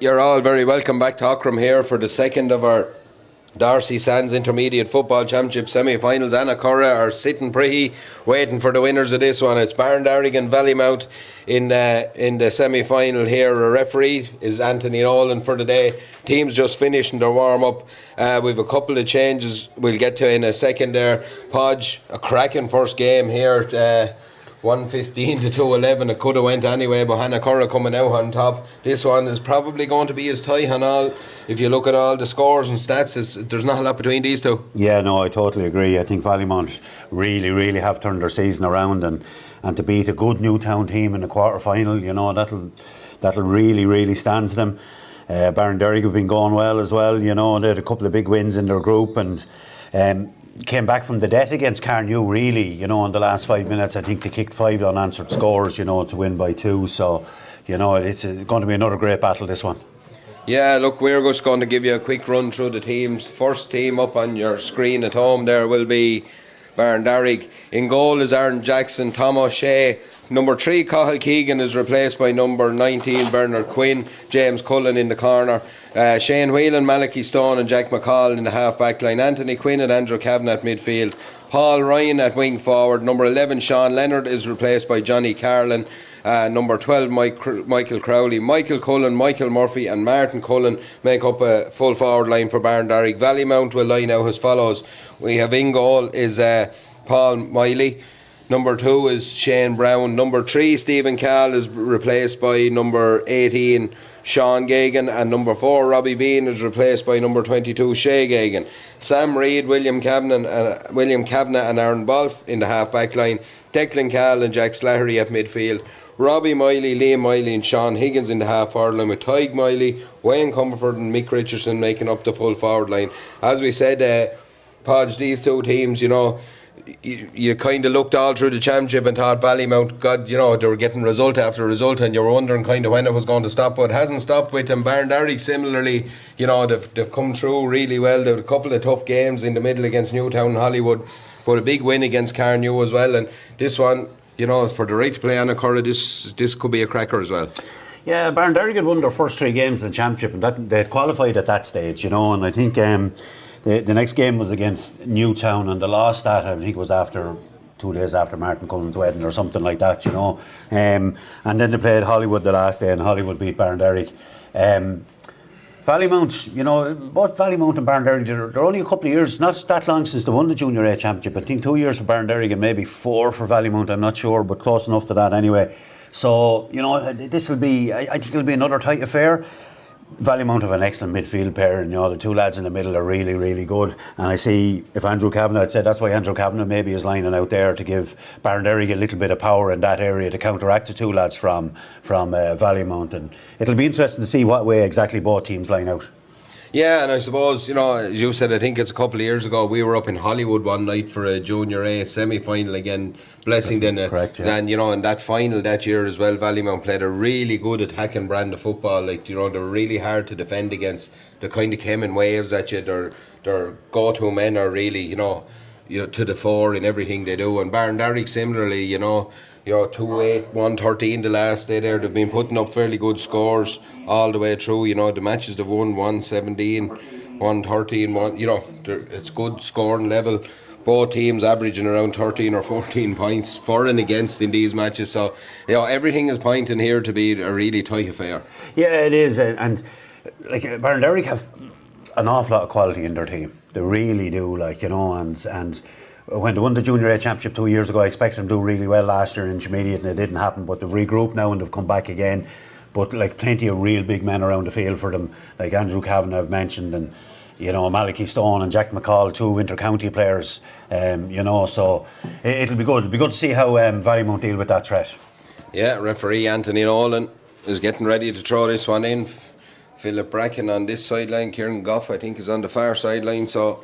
You're all very welcome back to Aughrim here for the second of our Darcy Sands Intermediate Football Championship semi-finals. Annacurra are sitting pretty, waiting for the winners of this one. It's Barndarrig and Valleymount in the semi-final here. A referee is Anthony Nolan for the day. Teams just finishing their warm-up. We've a couple of changes we'll get to in a second there. Podge, a cracking first game here. 115 to 211. It could have went anyway, but Annacurra coming out on top. This one is probably going to be as tight on all. If you look at all the scores and stats, there's not a lot between these two. Yeah, no, I totally agree. I think Valleymount really have turned their season around, and to beat a good Newtown team in the quarter final, that'll really stand to them. Barndarrig have been going well as well. They had a couple of big wins in their group, and came back from the death against Carnew really, in the last 5 minutes. I think they kicked 5 unanswered scores, to win by 2. So, it's going to be another great battle, this one. Yeah, look, we're just going to give you a quick run through the teams. First team up on your screen at home there will be Barndarrig. In goal is Aaron Jackson, Tom O'Shea. Number 3, Cathal Keegan is replaced by number 19, Bernard Quinn. James Cullen in the corner. Shane Whelan, Malachi Stone and Jack McCall in the half-back line. Anthony Quinn and Andrew Kavanagh at midfield. Paul Ryan at wing forward. Number 11, Sean Leonard is replaced by Johnny Carlin. Number 12, Michael Crowley. Michael Cullen, Michael Murphy and Martin Cullen make up a full forward line for Barndarrig. Valleymount will line out as follows. We have in goal is Paul Miley. Number 2 is Shane Brown. Number 3, Stephen Call is replaced by number 18, Sean Gagan. And number 4, Robbie Bean is replaced by number 22, Shay Gagan. Sam Reid, William Kavanagh and Aaron Bolf in the half-back line. Declan Call and Jack Slattery at midfield. Robbie Miley, Liam Miley and Sean Higgins in the half-forward line with Tyg Miley, Wayne Comfort and Mick Richardson making up the full forward line. As we said, Podge, these two teams, you kind of looked all through the championship and thought Valleymount, God, they were getting result after result, and you were wondering kind of when it was going to stop, but it hasn't stopped with them. Barndarrig similarly, they've come through really well. They had a couple of tough games in the middle against Newtown and Hollywood, but a big win against Carnew as well, and this one, for the right to play Annacurra, this could be a cracker as well. Yeah, Barndarrig had won their first 3 games in the championship, and they had qualified at that stage, and I think the next game was against Newtown, and they lost that. I think it was after 2 days after Martin Cullen's wedding or something like that, and then they played Hollywood the last day, and Hollywood beat Barndarrig. Valleymount, both Valleymount and Barndarrig, they're only a couple of years, not that long since they won the Junior A Championship. I think 2 years for Barndarrig and maybe 4 for Valleymount, I'm not sure, but close enough to that anyway. So, this will be, I think it'll be another tight affair. Valleymount have an excellent midfield pair, and the 2 lads in the middle are really good. And I see if Andrew Kavanagh, I'd say that's why Andrew Kavanagh maybe is lining out there to give Barndarrig a little bit of power in that area to counteract the 2 lads from Valleymount. And it'll be interesting to see what way exactly both teams line out. Yeah, and I suppose, as you said, I think it's a couple of years ago, we were up in Hollywood one night for a Junior A semi-final again, blessing then. Correct, yeah. And, in that final that year as well, Valleymount played a really good attacking brand of football. They're really hard to defend against. They kind of came in waves at you. Their go-to men are really, to the fore in everything they do. And Barndarrig similarly, 2-8, 1-13 the last day there. They've been putting up fairly good scores all the way through. The matches they've won, 1-17, 1-13, it's good scoring level. Both teams averaging around 13 or 14 points for and against in these matches. So, everything is pointing here to be a really tight affair. Yeah, it is. And Barndarrig have an awful lot of quality in their team. They really do, and when they won the Junior A Championship 2 years ago, I expected them to do really well last year in intermediate, and it didn't happen, but they've regrouped now and they've come back again. But plenty of real big men around the field for them, like Andrew Kavanagh I've mentioned, and Malachi Stone and Jack McCall, 2 inter-county players, so it'll be good. It'll be good to see how Valleymount deal with that threat. Yeah, referee Anthony Nolan is getting ready to throw this one in. Philip Bracken on this sideline, Kieran Goff I think is on the far sideline, so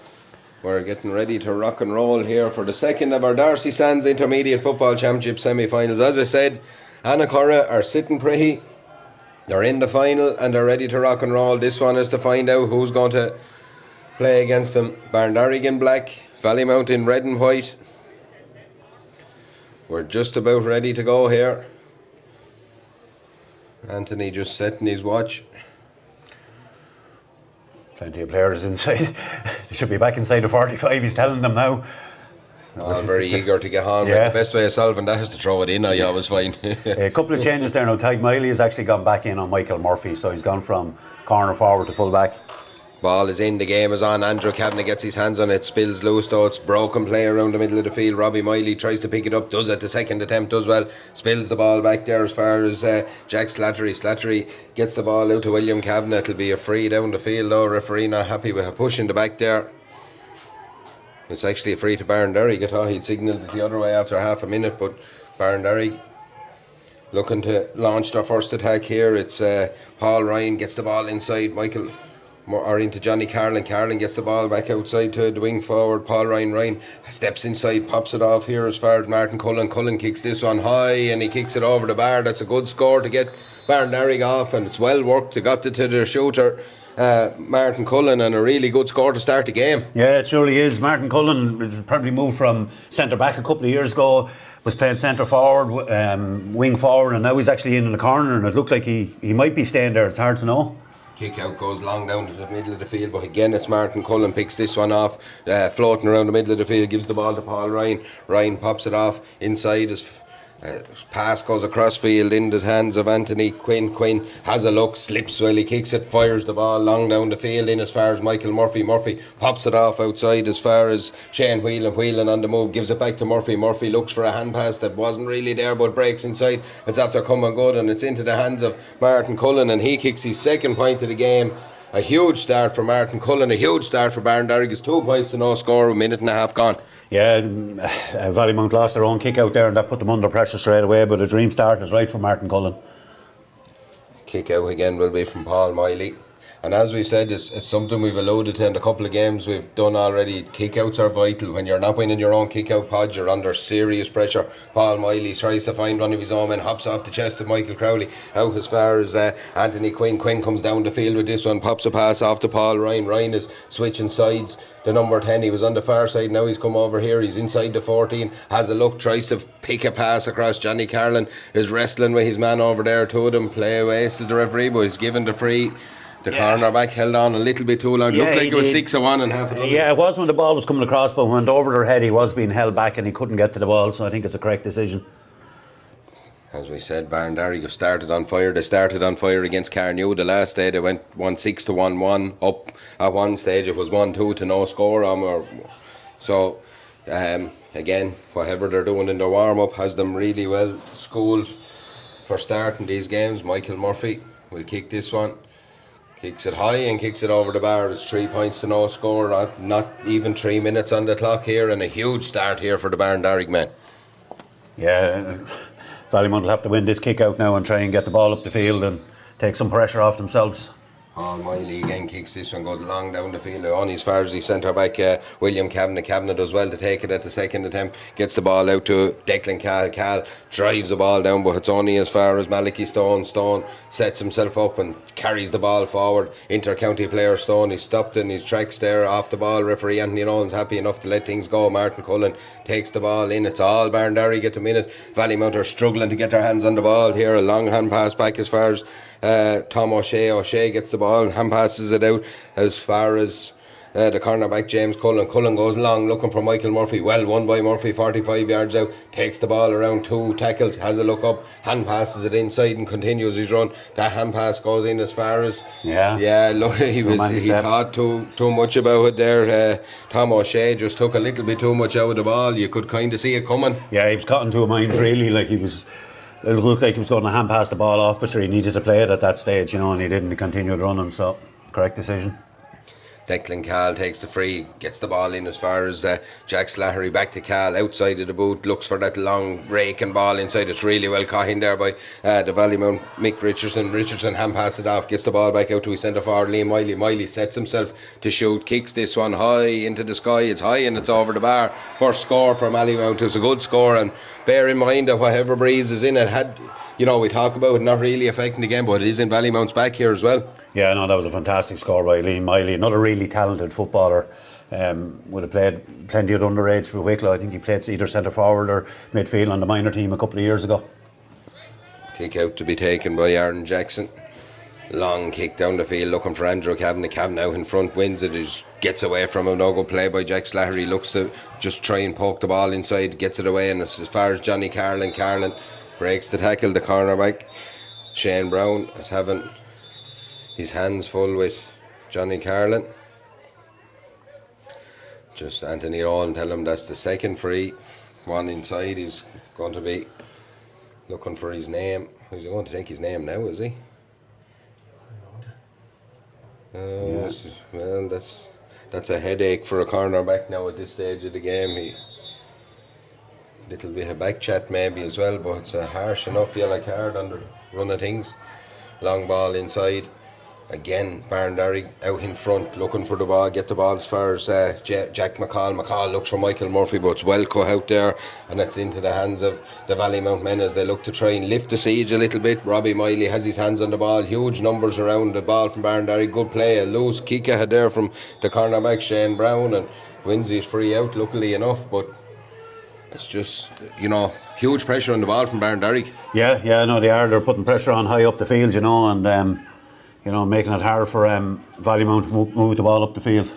we're getting ready to rock and roll here for the second of our Darcy Sands Intermediate Football Championship semi-finals. As I said, Annacurra are sitting pretty. They're in the final and they're ready to rock and roll. This one is to find out who's going to play against them. Barndarrig in black, Valleymount in red and white. We're just about ready to go here. Anthony just setting his watch. Plenty of players inside. They should be back inside the 45, he's telling them now. I'm very eager to get on. Yeah. The best way of solving that is to throw it in. I always find. A couple of changes there now. Tag Miley has actually gone back in on Michael Murphy, so he's gone from corner forward to full back. Ball is in, the game is on. Andrew Kavanagh gets his hands on it, spills loose though. It's broken play around the middle of the field. Robbie Miley tries to pick it up, does it the second attempt, does well, spills the ball back there as far as Jack Slattery. Slattery gets the ball out to William Kavanagh. It'll be a free down the field though. Referee not happy with a push in the back there. It's actually a free to Barndarrig. I thought he'd signalled it the other way after half a minute, but Barndarrig looking to launch their first attack here. It's Paul Ryan gets the ball inside into Johnny Carlin. Carlin gets the ball back outside to the wing forward. Paul Ryan steps inside, pops it off here as far as Martin Cullen. Cullen kicks this one high and he kicks it over the bar. That's a good score to get Barndarrig off, and it's well worked. They got it to the shooter, Martin Cullen, and a really good score to start the game. Yeah, it surely is. Martin Cullen was probably moved from centre back a couple of years ago, was playing centre forward, wing forward, and now he's actually in the corner, and it looked like he might be staying there. It's hard to know. Kick out goes long down to the middle of the field, but again it's Martin Cullen picks this one off, floating around the middle of the field, gives the ball to Paul Ryan. Ryan pops it off inside. His pass goes across field into the hands of Anthony Quinn. Quinn has a look, slips while he kicks it, fires the ball long down the field in as far as Michael Murphy. Murphy pops it off outside as far as Shane Whelan on the move, gives it back to Murphy. Murphy looks for a hand pass that wasn't really there but breaks inside. It's after coming good and it's into the hands of Martin Cullen, and he kicks his second point of the game. A huge start for Martin Cullen, a huge start for Barndarrig. It's 2 points to no score, a minute and a half gone. Yeah, Valleymount lost their own kick out there and that put them under pressure straight away, but a dream start is right for Martin Cullen. Kick out again will be from Paul Miley. And as we said, it's something we've alluded to in a couple of games we've done already. Kick-outs are vital. When you're not winning your own kick-out pod, you're under serious pressure. Paul Miley tries to find one of his own men, hops off the chest of Michael Crowley, out as far as Anthony Quinn. Quinn comes down the field with this one, pops a pass off to Paul Ryan. Ryan is switching sides. The number 10, he was on the far side, now he's come over here, he's inside the 14, has a look, tries to pick a pass across. Johnny Carlin is wrestling with his man over there, two of them play away, says the referee, but he's given the free. The cornerback held on a little bit too long. Looked like it was 6-1 and half. Yeah, it was when the ball was coming across, but when it went over their head, he was being held back and he couldn't get to the ball. So I think it's a correct decision. As we said, Barndarrig have started on fire. They started on fire against Carnew. The last day they went 1-6 to 1-1. Up at one stage it was 1-2 to no score. So again, whatever they're doing in their warm up has them really well schooled for starting these games. Michael Murphy will kick this one. Kicks it high and kicks it over the bar. It's 3 points to no score. Not even 3 minutes on the clock here, and a huge start here for the Barndarrig men. Yeah, Valleymount will have to win this kick out now and try and get the ball up the field and take some pressure off themselves. Paul Miley again kicks this one, goes long down the field, only as far as the centre back William Kavanagh. Kavanagh does well to take it at the second attempt, gets the ball out to Declan Cal. Cal drives the ball down, but it's only as far as Malachy Stone. Stone sets himself up and carries the ball forward. Inter-county player Stone, he's stopped in his tracks there off the ball. Referee Anthony Nolan's happy enough to let things go. Martin Cullen takes the ball in. It's all Barndarrig at the minute. Valleymount are struggling to get their hands on the ball here. A long hand pass back as far as Tom O'Shea. O'Shea gets the ball and hand passes it out as far as the cornerback James Cullen. Cullen goes long looking for Michael Murphy. Well won by Murphy, 45 yards out. Takes the ball around 2 tackles, has a look up, hand passes it inside and continues his run. That hand pass goes in as far as look, he thought too much about it there. Tom O'Shea just took a little bit too much out of the ball. You could kind of see it coming. Yeah, he was caught into a mind really, like he was. It looked like he was going to hand pass the ball off, but he needed to play it at that stage, and he didn't. He continued running, so correct decision. Declan Cal takes the free, gets the ball in as far as Jack Slattery. Back to Cal, outside of the boot, looks for that long raking ball inside. It's really well caught in there by the Valleymount Mick Richardson. Richardson hand passes it off, gets the ball back out to his centre forward Liam Miley. Miley sets himself to shoot, kicks this one high into the sky. It's high and it's over the bar. First score for Valleymount. It's a good score, and bear in mind that whatever breeze is in it had, we talk about it not really affecting the game, but it is in Valleymount's back here as well. Yeah, no, that was a fantastic score by Liam Miley. Another really talented footballer. Would have played plenty of underage for Wicklow. I think he played either centre forward or midfield on the minor team a couple of years ago. Kick out to be taken by Aaron Jackson. Long kick down the field, looking for Andrew Kavanagh. Kavanagh in front, wins it, gets away from him. No good play by Jack Slattery. Looks to just try and poke the ball inside, gets it away, and as far as Johnny Carlin. Carlin breaks the tackle, the cornerback. Shane Brown is having his hands full with Johnny Carlin. Just Anthony Nolan tell him that's the second free. One inside, he's going to be looking for his name. He's going to take his name now, is he? Well, that's a headache for a cornerback now at this stage of the game. Little bit of back chat maybe as well, but it's a harsh enough yellow card on the run of things. Long ball inside. Again, Barndarrig out in front, looking for the ball, get the ball as far as Jack McCall. McCall looks for Michael Murphy, but it's well cut out there, and it's into the hands of the Valleymount men as they look to try and lift the siege a little bit. Robbie Miley has his hands on the ball, huge numbers around the ball from Barndarrig. Good play, a loose kick ahead there from the cornerback Shane Brown, and Winsley's free out, luckily enough, but it's just, huge pressure on the ball from Barndarrig. Yeah, no, they are. They're putting pressure on high up the field, and making it hard for Valleymount to move the ball up the field.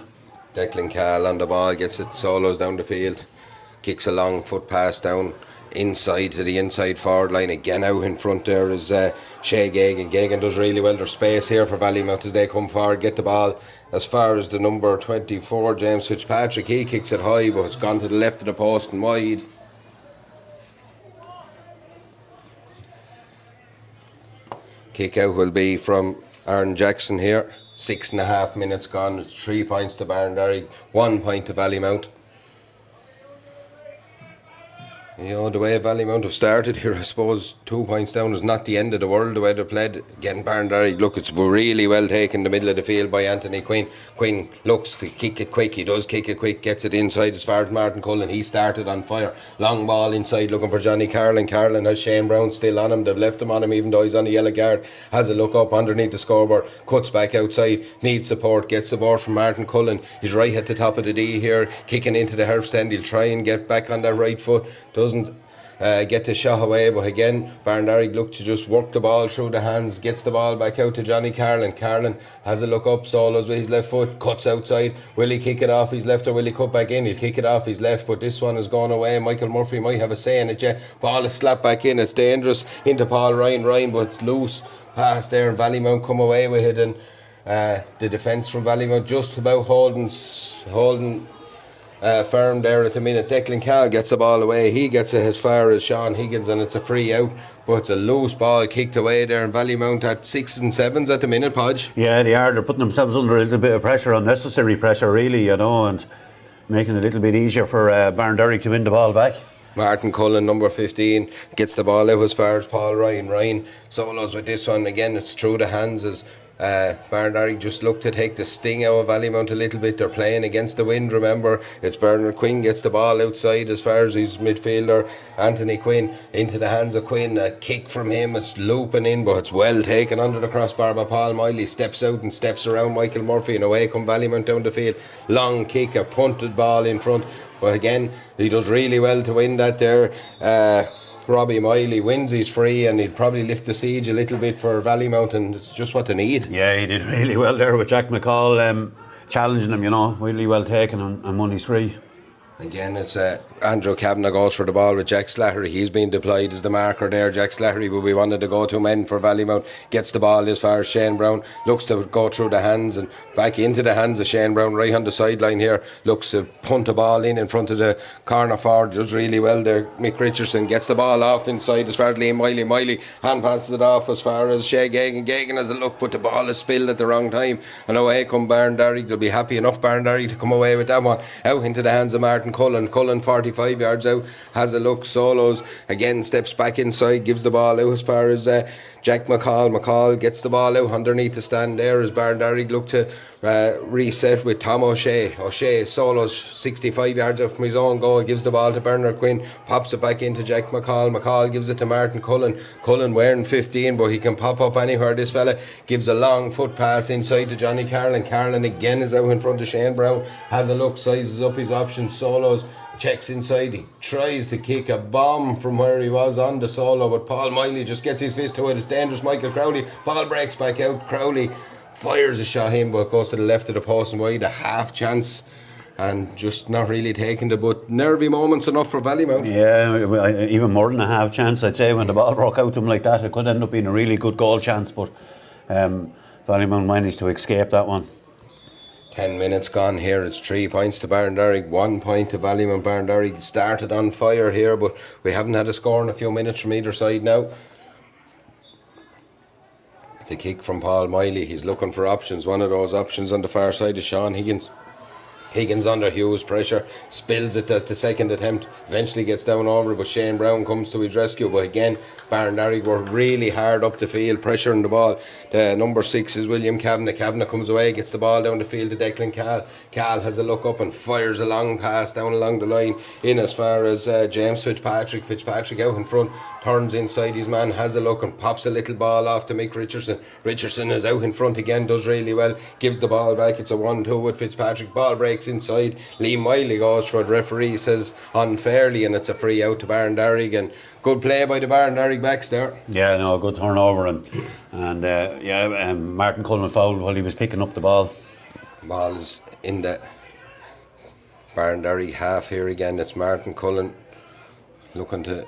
Declan Cahill on the ball, gets it solos down the field, kicks a long foot pass down inside to the inside forward line. Again out in front there is Shea Gagan. Gagan does really well. There's space here for Valleymount as they come forward, get the ball as far as the number 24, James Fitzpatrick. He kicks it high, but it's gone to the left of the post and wide. Kick out will be from Aaron Jackson here. 6.5 minutes gone. It's 3 points to Barndarrig, 1 point to Valleymount. The way Valleymount have started here, I suppose 2 points down is not the end of the world the way they're played. Again, Barndarrig, look, it's really well taken the middle of the field by Anthony Quinn. Quinn looks to kick it quick. He does kick it quick, gets it inside as far as Martin Cullen. He started on fire. Long ball inside looking for Johnny Carlin. Carlin has Shane Brown still on him. They've left him on him even though he's on the yellow guard. Has a look up underneath the scoreboard. Cuts back outside. Needs support. Gets support from Martin Cullen. He's right at the top of the D here. Kicking into the half stand. He'll try and get back on that right foot. Doesn't get the shot away, but again Barndarrig look to just work the ball through the hands, gets the ball back out to Johnny Carlin. Carlin has a look up, solos with his left foot, cuts outside. Will he kick it off his left or will he cut back in? He'll kick it off his left, but this one has gone away. Michael Murphy might have a say in it. Ball is slapped back in. It's dangerous into Paul Ryan, but it's loose pass there, and Valleymount come away with it, and the defence from Valleymount just about holding firm there at the minute. Declan Cahill gets the ball away. He gets it as far as Sean Higgins, and it's a free out, but it's a loose ball kicked away there, and Valleymount at 6s and 7s at the minute, Podge. Yeah, they are. They're putting themselves under a little bit of pressure, unnecessary pressure really, and making it a little bit easier for Barndarrig to win the ball back. Martin Cullen, number 15, gets the ball out as far as Paul Ryan. Ryan solos with this one. Again, it's through the hands as Barndarrig just look to take the sting out of Valleymount a little bit. They're playing against the wind, remember. It's Bernard Quinn gets the ball outside as far as his midfielder Anthony Quinn, into the hands of Quinn. A kick from him, it's looping in, but it's well taken under the crossbar by Paul Miley. Steps out and steps around Michael Murphy, and away come Valleymount down the field. Long kick, a punted ball in front, but again he does really well to win that there. Robbie Miley wins his free, and he'd probably lift the siege a little bit for Valleymount, and it's just what they need. Yeah, he did really well there with Jack McCall challenging him, really well taken, and won his free. Again, it's Andrew Kavanagh goes for the ball with Jack Slattery. He's been deployed as the marker there. Jack Slattery will be one of the go-to men for Valleymount. Gets the ball as far as Shane Brown. Looks to go through the hands and back into the hands of Shane Brown right on the sideline here. Looks to punt the ball in front of the corner forward. Does really well there. Mick Richardson gets the ball off inside as far as Liam Miley. Miley hand passes it off as far as Shea Gagan. Gagan has a look, but the ball is spilled at the wrong time. And away come Barndarrig. They'll be happy enough, Barndarrig, to come away with that one. Out into the hands of Martin Cullen. Cullen 45 yards out, has a look, solos, again steps back inside, gives the ball out as far as Jack McCall. McCall gets the ball out underneath the stand there as Barndarrig look to reset with Tom O'Shea. O'Shea solos 65 yards out from his own goal, gives the ball to Bernard Quinn, pops it back into Jack McCall. McCall gives it to Martin Cullen. Cullen wearing 15, but he can pop up anywhere. This fella gives a long foot pass inside to Johnny Carlin. Carlin again is out in front of Shane Brown, has a look, sizes up his options, solos, checks inside. He tries to kick a bomb from where he was on the solo, but Paul Miley just gets his fist to it. It's dangerous. Michael Crowley, ball breaks back out. Crowley fires a shot in, but goes to the left of the post and wide, a half chance, and just not really taking the, but nervy moments enough for Valleymount. Yeah, even more than a half chance, I'd say. When the ball broke out to him like that, it could end up being a really good goal chance, but Valleymount managed to escape that one. 10 minutes gone here. It's 3 points to Barndarrig, 1 point to Valleymount. Barndarrig started on fire here, but we haven't had a score in a few minutes from either side now. The kick from Paul Miley, he's looking for options. One of those options on the far side is Sean Higgins. Higgins under huge pressure, spills it at the second attempt, eventually gets down over it, but Shane Brown comes to his rescue. But again, Barndarrig were really hard up the field, pressuring the ball. The number 6 is William Kavanagh. Kavanagh comes away, gets the ball down the field to Declan Cahill. Cahill has a look up and fires a long pass down along the line in as far as James Fitzpatrick. Fitzpatrick out in front, turns inside his man, has a look and pops a little ball off to Mick Richardson. Richardson is out in front again, does really well, gives the ball back. It's a 1-2 with Fitzpatrick. Ball breaks inside. Liam Miley goes for it. Referee says unfairly, and it's a free out to Barndarrig, and good play by the Barndarrig backs there. Yeah, no, good turnover, and Martin Cullen fouled while he was picking up the ball. Ball's in the Barndarrig half here again. It's Martin Cullen looking to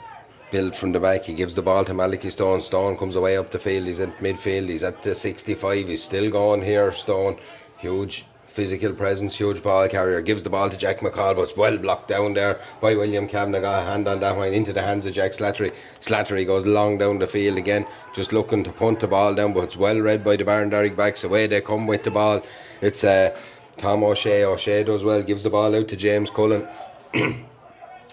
build from the back. He gives the ball to Malachy Stone. Stone comes away up the field. He's at midfield. He's at the 65. He's still going here. Stone, huge physical presence, huge ball carrier, gives the ball to Jack McCall, but it's well blocked down there by William Kavanagh. Got a hand on that one into the hands of Jack Slattery. Slattery goes long down the field again, just looking to punt the ball down, but it's well read by the Barndarrig backs. Away they come with the ball. It's Tom O'Shea. O'Shea does well, gives the ball out to James Cullen.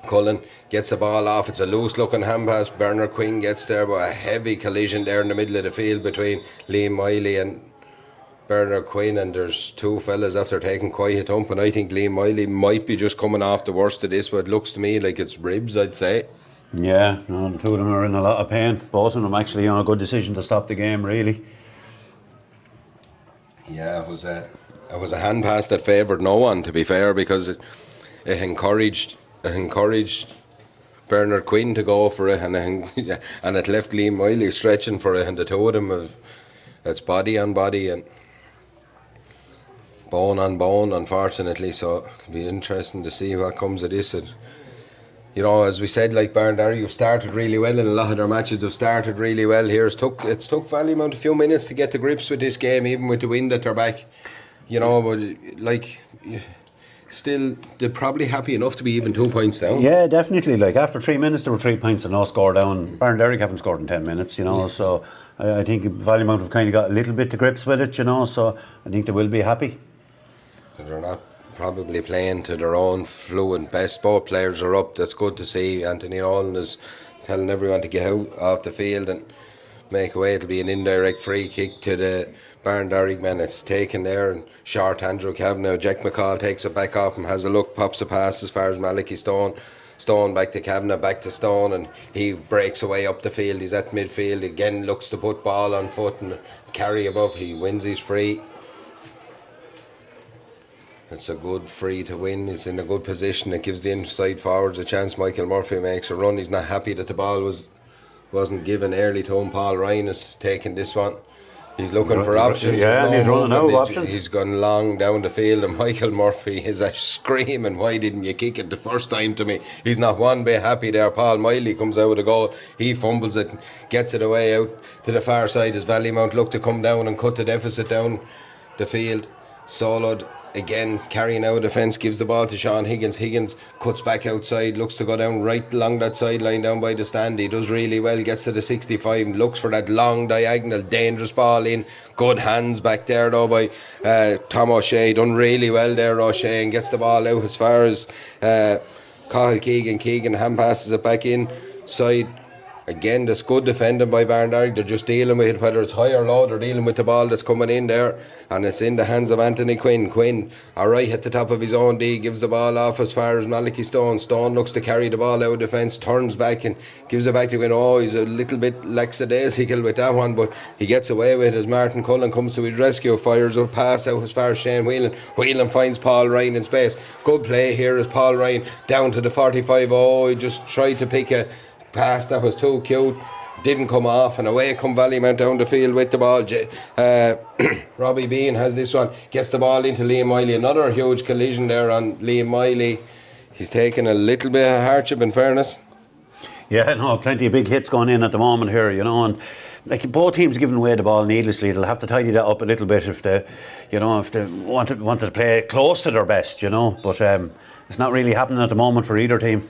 Cullen gets the ball off. It's a loose looking hand pass. Bernard Quinn gets there, but a heavy collision there in the middle of the field between Liam Miley and Bernard Quinn, and there's two fellas after taking quite a thump, and I think Liam Miley might be just coming off the worst of this, but it looks to me like it's ribs, I'd say. Yeah, no, the two of them are in a lot of pain. Both of them actually on a good decision to stop the game, really. Yeah, it was a hand pass that favoured no one, to be fair, because it encouraged Bernard Quinn to go for it, and it left Liam Miley stretching for it, and the two of them, it's body on body and bone on bone, unfortunately. So it'll be interesting to see what comes of this. And, you know, as we said, like Barndarrig have started really well, and a lot of their matches have started really well here. It's took Valleymount a few minutes to get to grips with this game, even with the wind at their back. You know, but like, still, they're probably happy enough to be even 2 points down. Yeah, definitely. Like, after 3 minutes, there were 3 points and no score down. Barndarrig haven't scored in 10 minutes, you know, yeah. So I think Valleymount have kind of got a little bit to grips with it, you know, so I think they will be happy. They're not probably playing to their own fluent best. Both players are up. That's good to see. Anthony Nolan is telling everyone to get out off the field and make away. It'll be an indirect free kick to the Barndarrig man. It's taken there, and short Andrew Kavanagh. Jack McCall takes it back off him, has a look, pops a pass as far as Malachy Stone. Stone back to Kavanagh, back to Stone, and he breaks away up the field. He's at midfield again, looks to put ball on foot and carry above. He wins his free. It's a good free to win. He's in a good position. It gives the inside forwards a chance. Michael Murphy makes a run. He's not happy that the ball wasn't given early to him. Paul Ryan is taking this one. He's looking for options. Yeah, he's running out of options. He's gone long down the field, and Michael Murphy is screaming, "Why didn't you kick it the first time to me?" He's not one bit happy there. Paul Miley comes out with a goal. He fumbles it, gets it away out to the far side as Valleymount look to come down and cut the deficit down the field. Solid again, carrying out defence, gives the ball to Sean Higgins. Higgins cuts back outside, looks to go down right along that sideline down by the stand. He does really well, gets to the 65 and looks for that long diagonal, dangerous ball in. Good hands back there though by Tom O'Shea. Done really well there, O'Shea, and gets the ball out as far as Cahill Keegan. Keegan hand passes it back inside Again, there's good defending by Barndarrig. They're just dealing with it, whether it's high or low, they're dealing with the ball that's coming in there, and it's in the hands of Anthony Quinn. Quinn, alright, at the top of his own D, gives the ball off as far as Malachy Stone. Stone looks to carry the ball out of defence, turns back and gives it back to Quinn. Oh, he's a little bit lackadaisical with that one, but he gets away with it as Martin Cullen comes to his rescue, fires a pass out as far as Shane Whelan. Whelan finds Paul Ryan in space. Good play here as Paul Ryan down to the 45. Oh, he just tried to pick a pass that was too cute, didn't come off, and away come Valleymount down the field with the ball. Robbie Bean has this one, gets the ball into Liam Miley. Another huge collision there on Liam Miley. He's taken a little bit of hardship, in fairness. Yeah, no, plenty of big hits going in at the moment here, you know, and like both teams giving away the ball needlessly. They'll have to tidy that up a little bit if they wanted to play close to their best, you know. But it's not really happening at the moment for either team.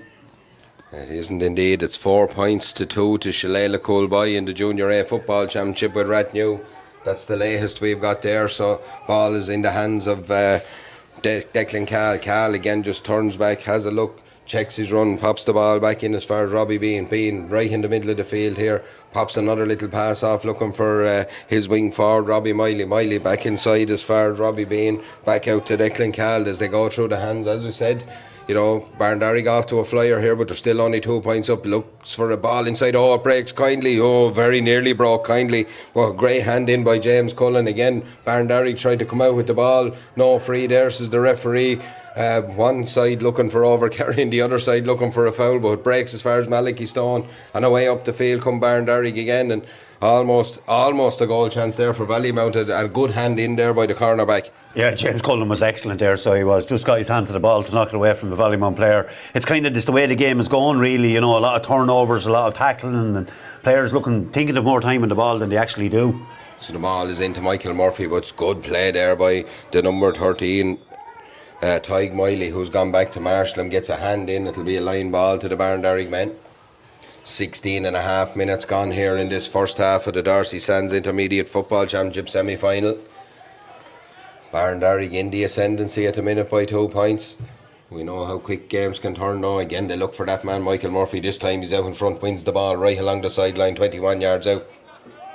It isn't indeed. It's 4 points to 2 to Shalala Coolboy in the Junior A Football Championship with Rathnew. That's the latest we've got there. So ball is in the hands of Declan Cahill. Cahill again just turns back, has a look, checks his run, pops the ball back in as far as Robbie Bean right in the middle of the field here, pops another little pass off looking for his wing forward Robbie Miley back inside as far as Robbie Bean, back out to Declan Cahill as they go through the hands. As we said, you know, Barndarrig off to a flyer here, but they're still only 2 points up. Looks for a ball inside. Oh, it breaks kindly. Oh, very nearly broke kindly. Well, great hand in by James Cullen. Again, Barndarrig tried to come out with the ball. No free there, says the referee. One side looking for over carrying, the other side looking for a foul, but it breaks as far as Malachy Stone. And away up the field come Barndarrig again, and almost a goal chance there for Valleymount. A good hand in there by the cornerback. Yeah, James Cullen was excellent there, so he was. Just got his hand to the ball to knock it away from the Valleymount player. It's kind of just the way the game is going, really, you know, a lot of turnovers, a lot of tackling, and players thinking of more time in the ball than they actually do. So the ball is into Michael Murphy, but it's good play there by the number 13, Tyg Miley, who's gone back to Marshall and gets a hand in. It'll be a line ball to the Barndarrig men. 16 and a half minutes gone here in this first half of the Darcy Sands Intermediate Football Championship semi-final. Barndarrig in the ascendancy at the minute by 2 points. We know how quick games can turn now. Again, they look for that man Michael Murphy. This time he's out in front, wins the ball right along the sideline, 21 yards out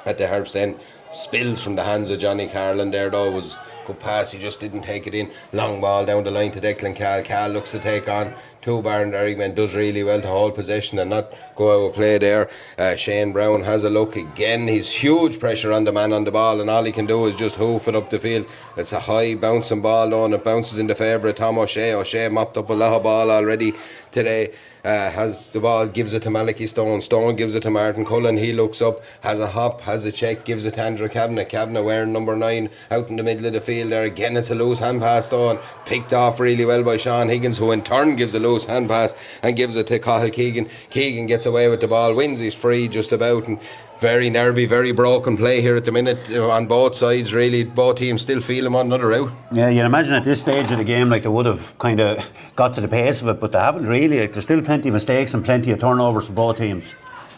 at the Harps end. Spills from the hands of Johnny Carlin there though. Was good pass, he just didn't take it in. Long ball down the line to Declan Cahill. Cahill looks to take on two Barndarrig men, does really well to hold possession and not go out of play there. Shane Brown has a look again. He's huge pressure on the man on the ball, and all he can do is just hoof it up the field. It's a high bouncing ball though, and it bounces in the favour of Tom O'Shea. O'Shea mopped up a lot of ball already today. Has the ball, gives it to Malachy Stone. Stone gives it to Martin Cullen. He looks up, has a hop, has a check, gives it to Andrew Kavanagh. Kavanagh wearing number 9 out in the middle of the field there. Again, it's a loose hand pass Stone, picked off really well by Sean Higgins, who in turn gives a loose hand pass and gives it to Cahill Keegan. Keegan gets away with the ball, wins his free just about, and very nervy, very broken play here at the minute, on both sides really. Both teams still feeling one another out. Yeah, you'd imagine at this stage of the game like they would have kind of got to the pace of it, but they haven't really. Like, there's still plenty of mistakes and plenty of turnovers for both teams.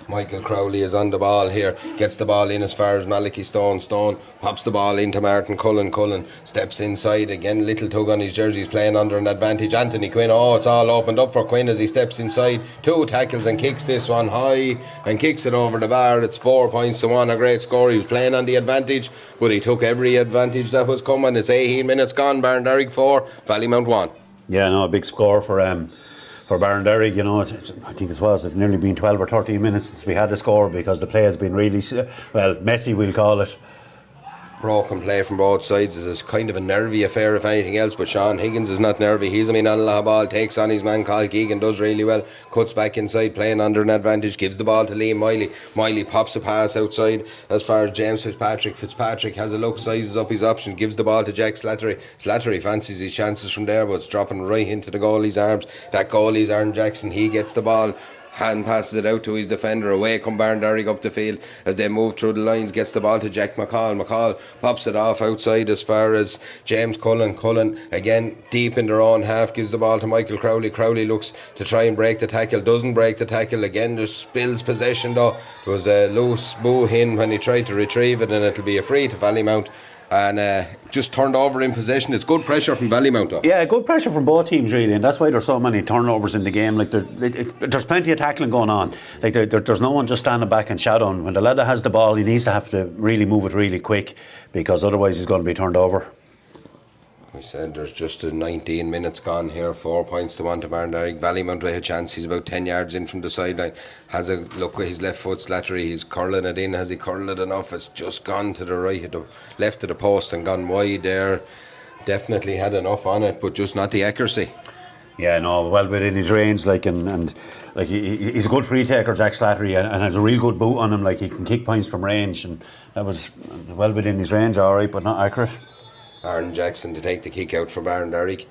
Michael Crowley is on the ball here, gets the ball in as far as Malachy Stone. Stone pops the ball into Martin Cullen. Cullen steps inside again, little tug on his jersey, he's playing under an advantage. Anthony Quinn, it's all opened up for Quinn as he steps inside, 2 tackles and kicks this one high and kicks it over the bar. It's 4 points to 1, a great score. He was playing on the advantage, but he took every advantage that was coming. It's 18 minutes gone, Barndarrig 4, Valleymount 1. Yeah, no, a big score for Barndarrig. You know, I think it's nearly been 12 or 13 minutes since we had the score, because the play has been really, messy, we'll call it. Broken play from both sides. It's kind of a nervy affair if anything else, but Sean Higgins is not nervy. He's on a ball, takes on his man Cahill Keegan, does really well, cuts back inside, playing under an advantage, gives the ball to Liam Miley. Miley pops a pass outside as far as James Fitzpatrick. Fitzpatrick has a look, sizes up his option, gives the ball to Jack Slattery. Slattery fancies his chances from there, but it's dropping right into the goalie's arms. That goalie's Aaron Jackson. He gets the ball, hand passes it out to his defender. Away come Barndarrig up the field as they move through the lines, gets the ball to Jack McCall. McCall pops it off outside as far as James Cullen. Cullen again deep in their own half, gives the ball to Michael Crowley. Crowley looks to try and break the tackle, doesn't break the tackle. Again just spills possession though. There was a loose boo in when he tried to retrieve it, and it'll be a free to Valleymount. and just turned over in possession. It's good pressure from Valleymount though. Yeah, good pressure from both teams really, and that's why there's so many turnovers in the game. Like there's plenty of tackling going on. Like there's no one just standing back and shadowing. When the lad that has the ball, he needs to have to really move it really quick, because otherwise he's going to be turned over. We said there's just 19 minutes gone here, 4 points to 1 to Barndarrig. Valleymount with a chance. He's about 10 yards in from the sideline. Has a look with his left foot, Slattery. He's curling it in. Has he curled it enough? It's just gone to the right, the left of the post and gone wide there. Definitely had enough on it, but just not the accuracy. Yeah, no, well within his range, like and like he's a good free taker, Jack Slattery, and has a real good boot on him. Like he can kick points from range, and that was well within his range, all right, but not accurate. Aaron Jackson to take the kick out for Barndarrig.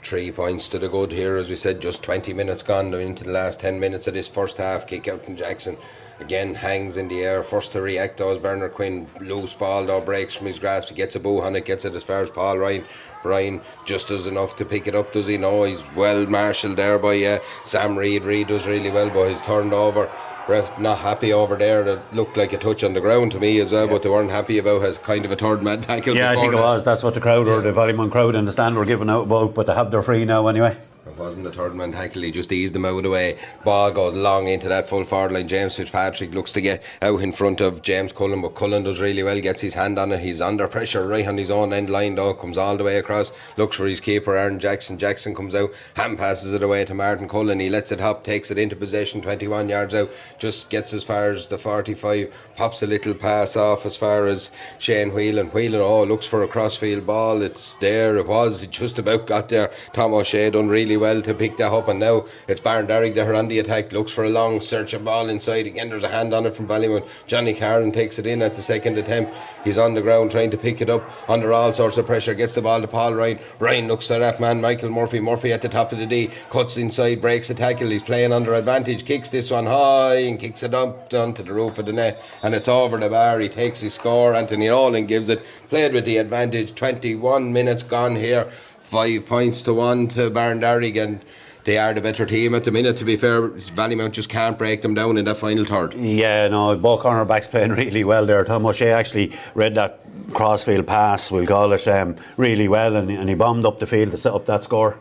3 points to the good here, as we said, just 20 minutes gone into the last 10 minutes of this first half. Kick out from Jackson. Again, hangs in the air. First to react though is Bernard Quinn. Loose ball though, breaks from his grasp. He gets a boo on it, gets it as far as Paul Ryan. Ryan just does enough to pick it up, does he? No, he's well marshalled there by Sam Reid. Reid does really well, but he's turned over. Ref not happy over there. That looked like a touch on the ground to me as well, but they weren't happy about as kind of a third man tackle. Yeah, I think it was. That's what the crowd or the Valleymount crowd in the stand were giving out about, but they have their free now anyway. It wasn't a third man tackle, he just eased them out of the way. Ball goes long into that full forward line. James Fitzpatrick looks to get out in front of James Cullen, but Cullen does really well, gets his hand on it. He's under pressure right on his own end line though, comes all the way across, looks for his keeper Aaron Jackson. Jackson comes out, hand passes it away to Martin Cullen. He lets it hop, takes it into possession, 21 yards out, just gets as far as the 45, pops a little pass off as far as Shane Whelan. Whelan looks for a crossfield ball. It's there, it just about got there. Tom O'Shea done really well to pick that up, and now it's Barndarrig there on the attack. Looks for a long search of ball inside. Again, there's a hand on it from Valleymount. Johnny Carron takes it in at the second attempt. He's on the ground trying to pick it up under all sorts of pressure. Gets the ball to Paul Ryan. Ryan looks at that man, Michael Murphy. Murphy at the top of the D, cuts inside, breaks a tackle. He's playing under advantage, kicks this one high and kicks it up onto the roof of the net, and it's over the bar. He takes his score. Anthony Nolan gives it. Played with the advantage. 21 minutes gone here. 5 points to 1 to Barndarrig, and they are the better team at the minute, to be fair. Valleymount just can't break them down in that final third. Yeah, no, both cornerbacks playing really well there. Tom O'Shea actually read that crossfield pass, we'll call it, really well, and he bombed up the field to set up that score.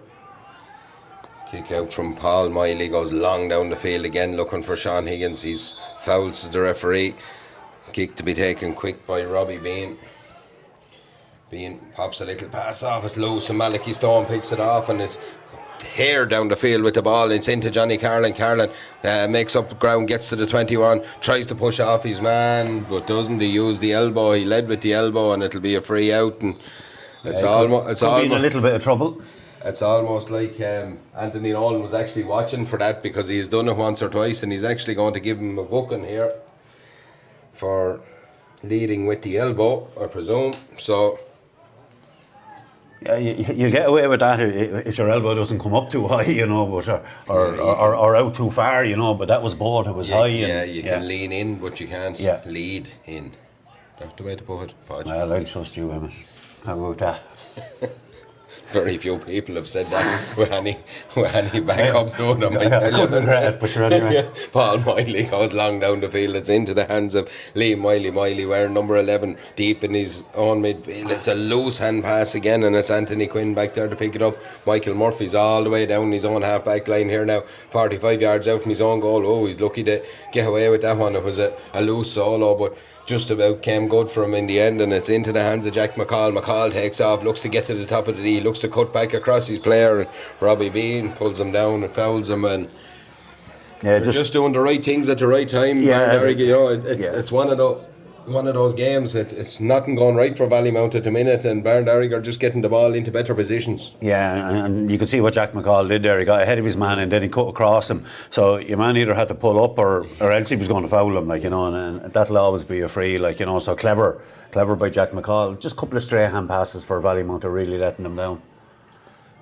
Kick out from Paul Miley, goes long down the field again, looking for Sean Higgins. He's fouls as the referee. Kick to be taken quick by Robbie Bean. Bean pops a little pass off, it's loose, and Malachi Stone picks it off, and it's hair down the field with the ball. It's into Johnny Carlin. Carlin makes up ground, gets to the 21, tries to push off his man, but doesn't. He used the elbow. He led with the elbow, and it'll be a free out. And it's almost in a little bit of trouble. It's almost like Anthony Nolan was actually watching for that, because he's done it once or twice, and he's actually going to give him a booking here for leading with the elbow, I presume. So. Yeah, you get away with that if your elbow doesn't come up too high, you know, but or out too far, you know. But that was both. It was high. Yeah, you can lean in, but you can't lead in. That's the way to put it. Well, I'll trust you, Emmett. How about that? Very few people have said that with any backup doing them. I couldn't regret it, but sure anyway. Paul Miley goes long down the field. It's into the hands of Liam Miley. Miley wearing number 11 deep in his own midfield. It's a loose hand pass again, and it's Anthony Quinn back there to pick it up. Michael Murphy's all the way down his own half-back line here now, 45 yards out from his own goal. Oh, he's lucky to get away with that one. It was a loose solo, but just about came good for him in the end, and it's into the hands of Jack McCall. McCall takes off, looks to get to the top of the D, looks to cut back across his player, and Robbie Bean pulls him down and fouls him, and just doing the right things at the right time. It's one of those games. It's nothing going right for Valleymount at the minute, and Barndarrig are just getting the ball into better positions. Yeah, and you can see what Jack McCall did there. He got ahead of his man and then he cut across him. So your man either had to pull up or else he was going to foul him, like, you know, and that'll always be a free, like, you know. So clever by Jack McCall. Just a couple of stray hand passes for Valleymount are really letting them down.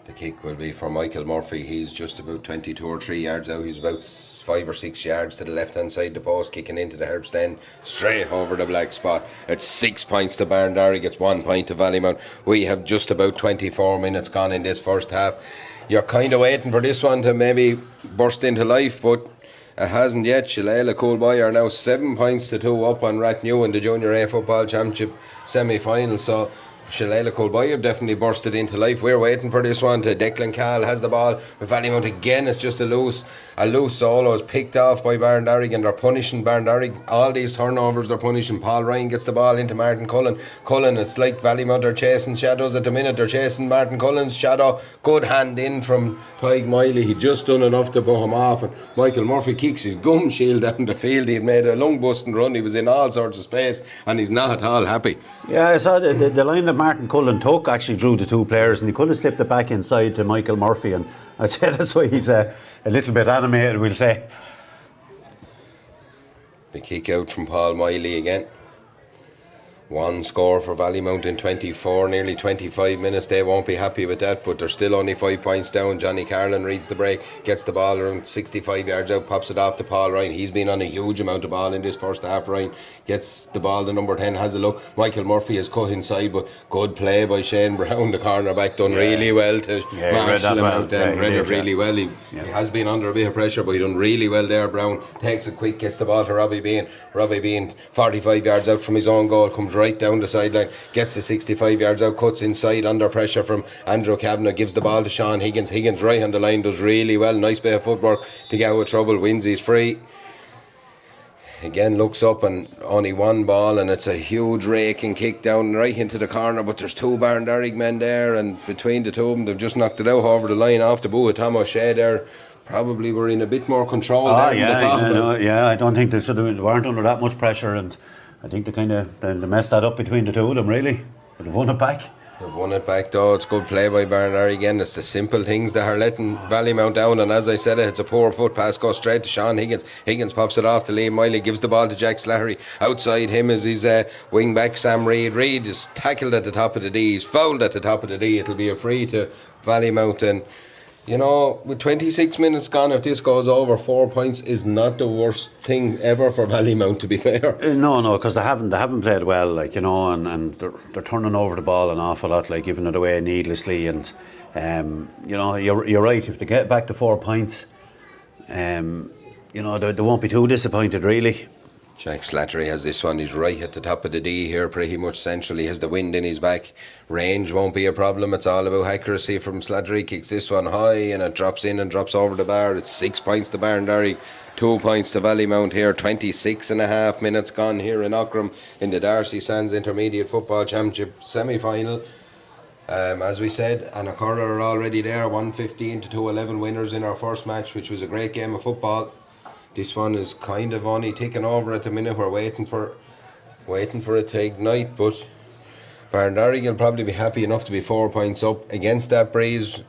The kick will be for Michael Murphy. He's just about 22 or 3 yards out. He's about 5 or 6 yards to the left hand side of the post, kicking into the Herbst end, straight over the black spot. It's 6 points to Barndarrig. It's 1 point to Valleymount. We have just about 24 minutes gone in this first half. You're kind of waiting for this one to maybe burst into life, but It hasn't yet. Shillelagh Coolboy are now 7 points to 2 up on Rathnew in the Junior A Football Championship semi-final. So Shillelagh Coolboy have definitely bursted into life. We're waiting for this one. To Declan Cahill has the ball with Valleymount again. It's just a loose solo. It's picked off by Barndarrig, and they're punishing Barndarrig. All these turnovers they're punishing. Paul Ryan gets the ball into Martin Cullen. It's like Valleymount are chasing shadows at the minute. They're chasing Martin Cullen's shadow. Good hand in from Tyg Miley. He just done enough to pull him off, and Michael Murphy kicks his gum shield down the field. He'd made a lung busting run. He was in all sorts of space, and he's not at all happy. Yeah, I saw the line that Martin Cullen took actually drew the 2 players, and he could have slipped it back inside to Michael Murphy, and I'd say that's why he's a little bit animated, we'll say. The kick out from Paul Miley again. One score for Valleymount in 24, nearly 25 minutes. They won't be happy with that, but they're still only 5 points down. Johnny Carlin reads the break, gets the ball around 65 yards out, pops it off to Paul Ryan. He's been on a huge amount of ball in this first half. Ryan gets the ball to number 10, has a look. Michael Murphy is cut inside, but good play by Shane Brown, the cornerback, done really well to marshal him out there. Read it really well. He has been under a bit of pressure, but he done really well there. Brown takes it quick, gets the ball to Robbie Bean. Robbie Bean, 45 yards out from his own goal, comes right down the sideline, gets the 65 yards out, cuts inside under pressure from Andrew Kavanagh, gives the ball to Sean Higgins. Higgins right on the line, does really well. Nice bit of footwork to get out of trouble. Wins his free. Again looks up, and only one ball, and it's a huge raking kick down right into the corner, but there's 2 Barndarrig men there, and between the 2 of them they've just knocked it out over the line off the boo of Tom O'Shea there. Probably were in a bit more control there in the top. I don't think they weren't under that much pressure, and I think they messed that up between the 2 of them, really. But they've won it back. They've won it back though. It's good play by Barndarrig again. It's the simple things that are letting Valleymount down, and as I said, it's a poor foot pass, goes straight to Sean Higgins. Higgins pops it off to Liam Miley, gives the ball to Jack Slattery. Outside him is his wing back Sam Reid. Reid is tackled at the top of the D. He's fouled at the top of the D. It'll be a free to Valleymount, and you know, with 26 minutes gone, if this goes over, 4 points is not the worst thing ever for Valleymount, to be fair. No, because they haven't played well, like, you know, and they're turning over the ball an awful lot, like giving it away needlessly, and you know, you're right. If they get back to 4 points, you know, they won't be too disappointed, really. Jack Slattery has this one. He's right at the top of the D here, pretty much central. He has the wind in his back. Range won't be a problem. It's all about accuracy from Slattery. Kicks this one high, and it drops in and drops over the bar. It's 6 points to Barndarrig, 2 points to Valleymount here. 26 and a half minutes gone here in Aughrim in the Darcy Sands Intermediate Football Championship semi-final. As we said, and a curler are already there. 115 to 211 winners in our first match, which was a great game of football. This one is kind of only ticking over at the minute. We're waiting for it to ignite, but Barndarrig will probably be happy enough to be 4 points up against that breeze.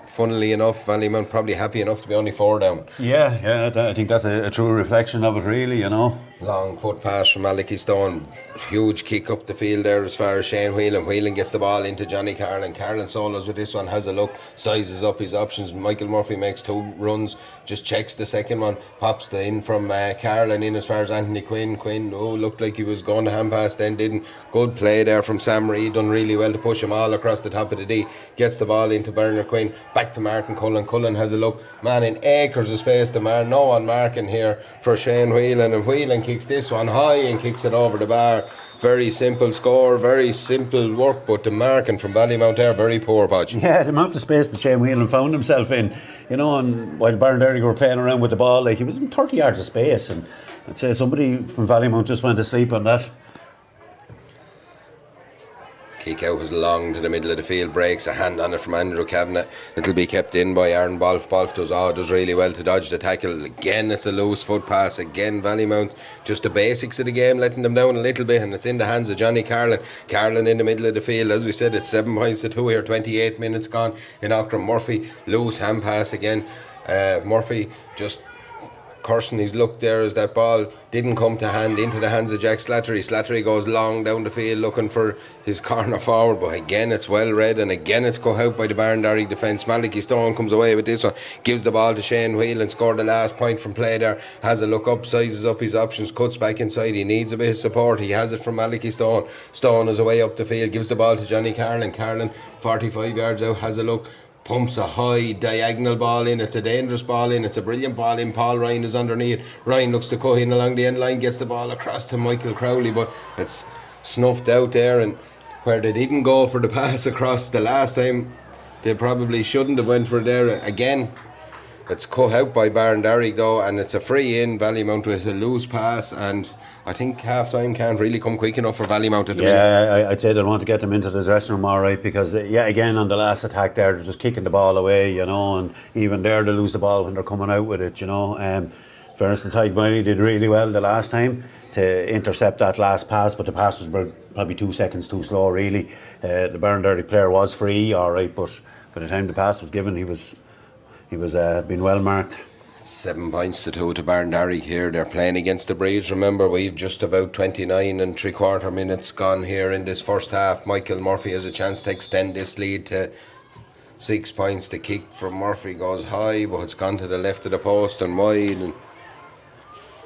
Funnily enough, Valleymount probably happy enough to be only 4 down. Yeah, I think that's a true reflection of it, really, you know. Long foot pass from Malachy Stone. Huge kick up the field there as far as Shane Whelan. Whelan gets the ball into Johnny Carlin. Carlin solos with this one, has a look, sizes up his options. Michael Murphy makes 2 runs, just checks the second one, pops the in from Carlin in as far as Anthony Quinn. Quinn, looked like he was going to hand pass, then didn't. Good play there from Sam Reid, done really well to push him all across the top of the D. Gets the ball into Bernard Quinn, back to Martin Cullen. Cullen has a look, man in acres of space to no one marking here for Shane Whelan, and Whelan kicks this one high and kicks it over the bar. Very simple score, very simple work, but the marking from Valleymount there, very poor, Podge. Yeah, the amount of space that Shane Whelan found himself in, you know, and while Barndarrig were playing around with the ball, like, he was in 30 yards of space, and I'd say somebody from Valleymount just went to sleep on that. Kick out was long to the middle of the field, breaks a hand on it from Andrew Kavanagh. It'll be kept in by Aaron Bolf. Bolf does really well to dodge the tackle. Again, it's a loose foot pass. Again, Valleymount, just the basics of the game, letting them down a little bit, and it's in the hands of Johnny Carlin. Carlin in the middle of the field. As we said, it's 7 points to 2 here, 28 minutes gone in Aughrim. Murphy, loose hand pass again. Murphy just cursing his luck there as that ball didn't come to hand into the hands of Jack Slattery. Slattery goes long down the field looking for his corner forward, but again it's well read, and again it's cut out by the Barndarrig defence. Malachy Stone comes away with this one, gives the ball to Shane Whelan, scored the last point from play there, has a look up, sizes up his options, cuts back inside. He needs a bit of support. He has it from Malachy Stone. Stone is away up the field, gives the ball to Johnny Carlin. Carlin 45 yards out, has a look, pumps a high diagonal ball in. It's a dangerous ball in. It's a brilliant ball in. Paul Ryan is underneath. Ryan looks to cut in along the end line, gets the ball across to Michael Crowley, but it's snuffed out there. And where they didn't go for the pass across the last time, they probably shouldn't have went for it there again. It's cut out by Barndarrig though, and it's a free in. Valleymount with a loose pass, and I think half time can't really come quick enough for Valleymount at the minute. Yeah, I'd say they want to get them into the dressing room all right, because again on the last attack there, they're just kicking the ball away, and even there they lose the ball when they're coming out with it, For instance, Tyke Miley did really well the last time to intercept that last pass, but the pass was probably 2 seconds too slow really. The Barndarrig player was free all right, but by the time the pass was given, he was been well marked. 7 points to 2 to Barndarrig here. They're playing against the Breeds. Remember, we've just about 29 and 3/4 minutes gone here in this first half. Michael Murphy has a chance to extend this lead to 6 points. The kick from Murphy goes high, but it's gone to the left of the post and wide. And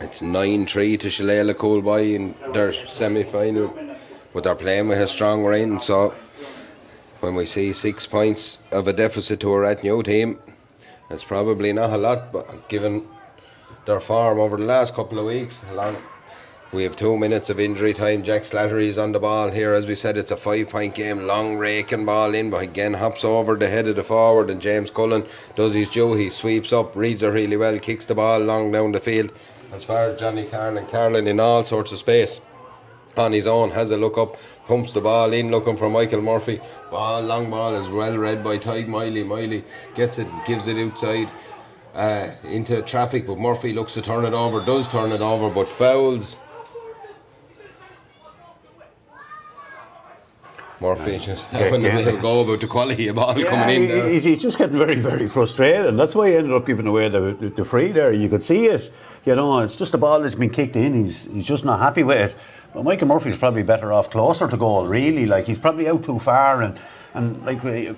it's 9-3 to Shillelagh Coolboy in their semi-final. But they're playing with a strong rain, so when we see 6 points of a deficit to a Rathnew team, it's probably not a lot, but given their form over the last couple of weeks, we have 2 minutes of injury time. Jack Slattery is on the ball here. As we said, it's a 5-point game. Long raking ball in, but again hops over the head of the forward, and James Cullen does his due. He sweeps up, reads it really well, kicks the ball long down the field. As far as Johnny Carlin in all sorts of space on his own, has a look up, pumps the ball in looking for Michael Murphy. Long ball is well read by Tyke Miley. Miley gets it, gives it outside into traffic, but Murphy looks to turn it over, does turn it over, but fouls. Murphy just having a little go about the quality of ball coming in there. He's just getting very, very frustrated, and that's why he ended up giving away the free there. You could see it, it's just the ball that's been kicked in. He's just not happy with it. But Michael Murphy's probably better off closer to goal, really. Like, he's probably out too far, and like a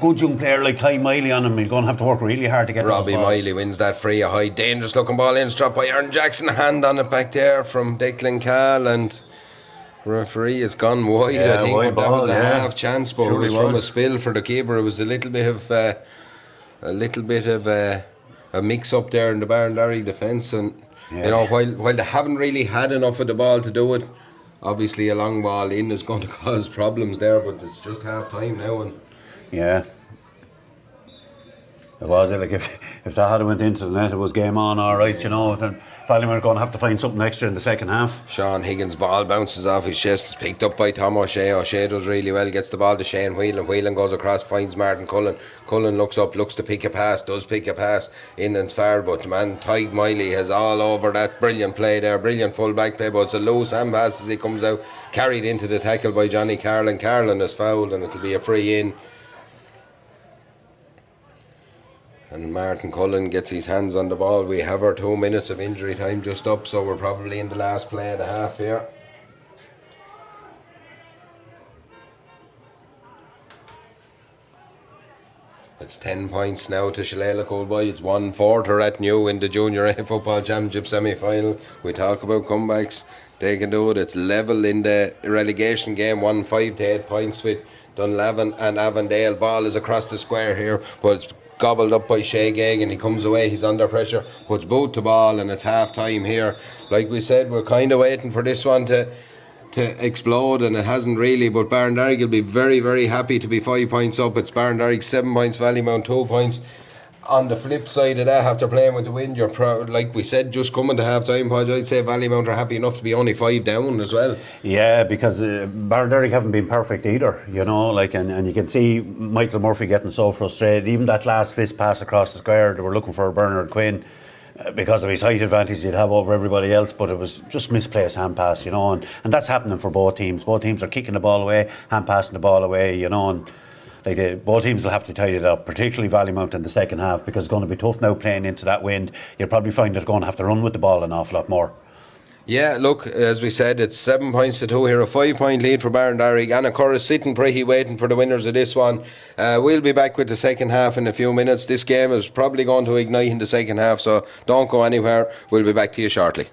good young player like Ty Miley on him, he's going to have to work really hard to get Robbie those balls. Miley wins that free, a high dangerous looking ball in, dropped by Aaron Jackson, a hand on it back there from Declan Cahill, and referee has gone wide. I think wide that ball, was a half chance, but sure it was from a spill for the keeper. It was a little bit of a mix up there in the Barndarrig defence, and while they haven't really had enough of the ball to do it, obviously a long ball in is going to cause problems there, but it's just half time now. And it was like if that had went into the net, it was game on all right, then Valleymount are going to have to find something extra in the second half. Sean Higgins' ball bounces off his chest, is picked up by Tom O'Shea. O'Shea does really well, gets the ball to Shane Whelan. Whelan goes across, finds Martin Cullen. Cullen looks up, looks to pick a pass, does pick a pass in and far, but the man Tyke Miley has all over that. Brilliant play there, brilliant full back play, but it's a loose hand pass as he comes out, carried into the tackle by Johnny Carlin. Carlin is fouled, and it'll be a free in. And Martin Cullen gets his hands on the ball. We have our 2 minutes of injury time just up, so we're probably in the last play of the half here. It's 10 points now to Shillelagh Coolboy. It's 1-4 to Rathnew in the Junior A Football Championship semi-final. We talk about comebacks, they can do it. It's level in the relegation game, 1-5 to 8 points with Dunlavin and Avondale. Ball is across the square here, but it's gobbled up by Shea Gagan. He comes away, he's under pressure, puts boot to ball, and it's half time here. Like we said, we're kind of waiting for this one to explode, and it hasn't really, but Barndarrig will be very, very happy to be 5 points up. It's Barndarrig 7 points, Valleymount 2 points. On the flip side of that, after playing with the wind, you're proud, like we said, just coming to half time, Podge, I'd say Valleymount are happy enough to be only 5 down as well. Yeah, because Barndarrig haven't been perfect either, and you can see Michael Murphy getting so frustrated. Even that last fist pass across the square, they were looking for Bernard Quinn because of his height advantage he'd have over everybody else, but it was just misplaced hand pass, and that's happening for both teams. Both teams are kicking the ball away, hand passing the ball away, and both teams will have to tidy it up, particularly Valleymount in the second half, because it's going to be tough now playing into that wind. You'll probably find they're going to have to run with the ball an awful lot more. Yeah, look, as we said, it's 7 points to 2 here, a 5 point lead for Barndarrig. Anna Curra sitting pretty, waiting for the winners of this one. We'll be back with the second half in a few minutes. This game is probably going to ignite in the second half, so don't go anywhere. We'll be back to you shortly.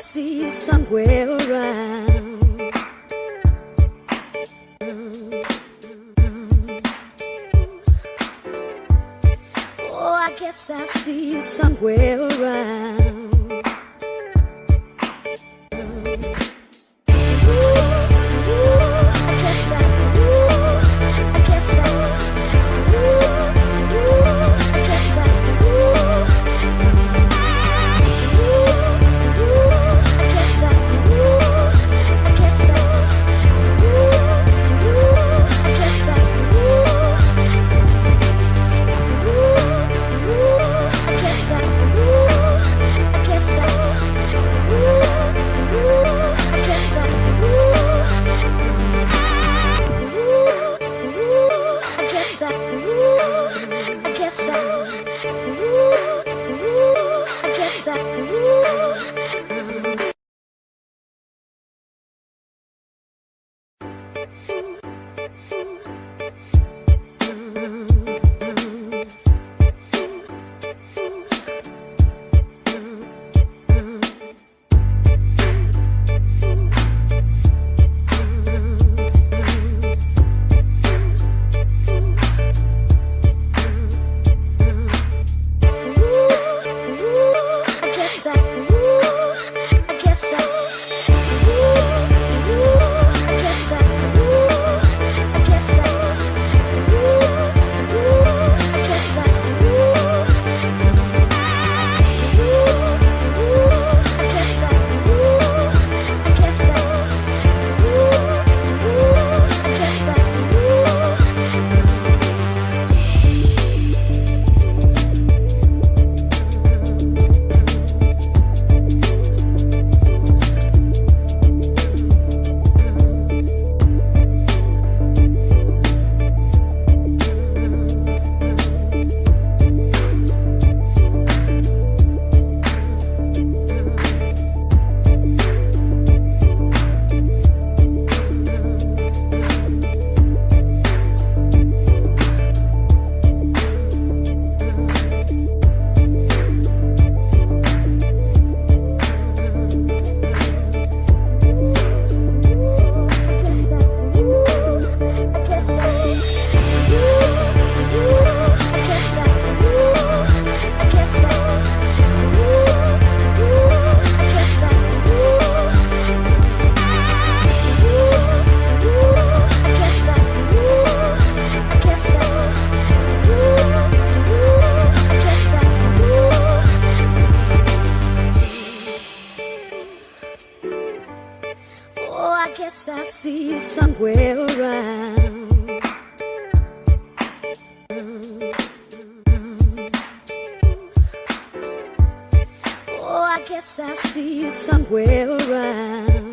see you somewhere around. Oh, I guess I see you somewhere around. I see you somewhere around. Oh, I guess I see you somewhere around.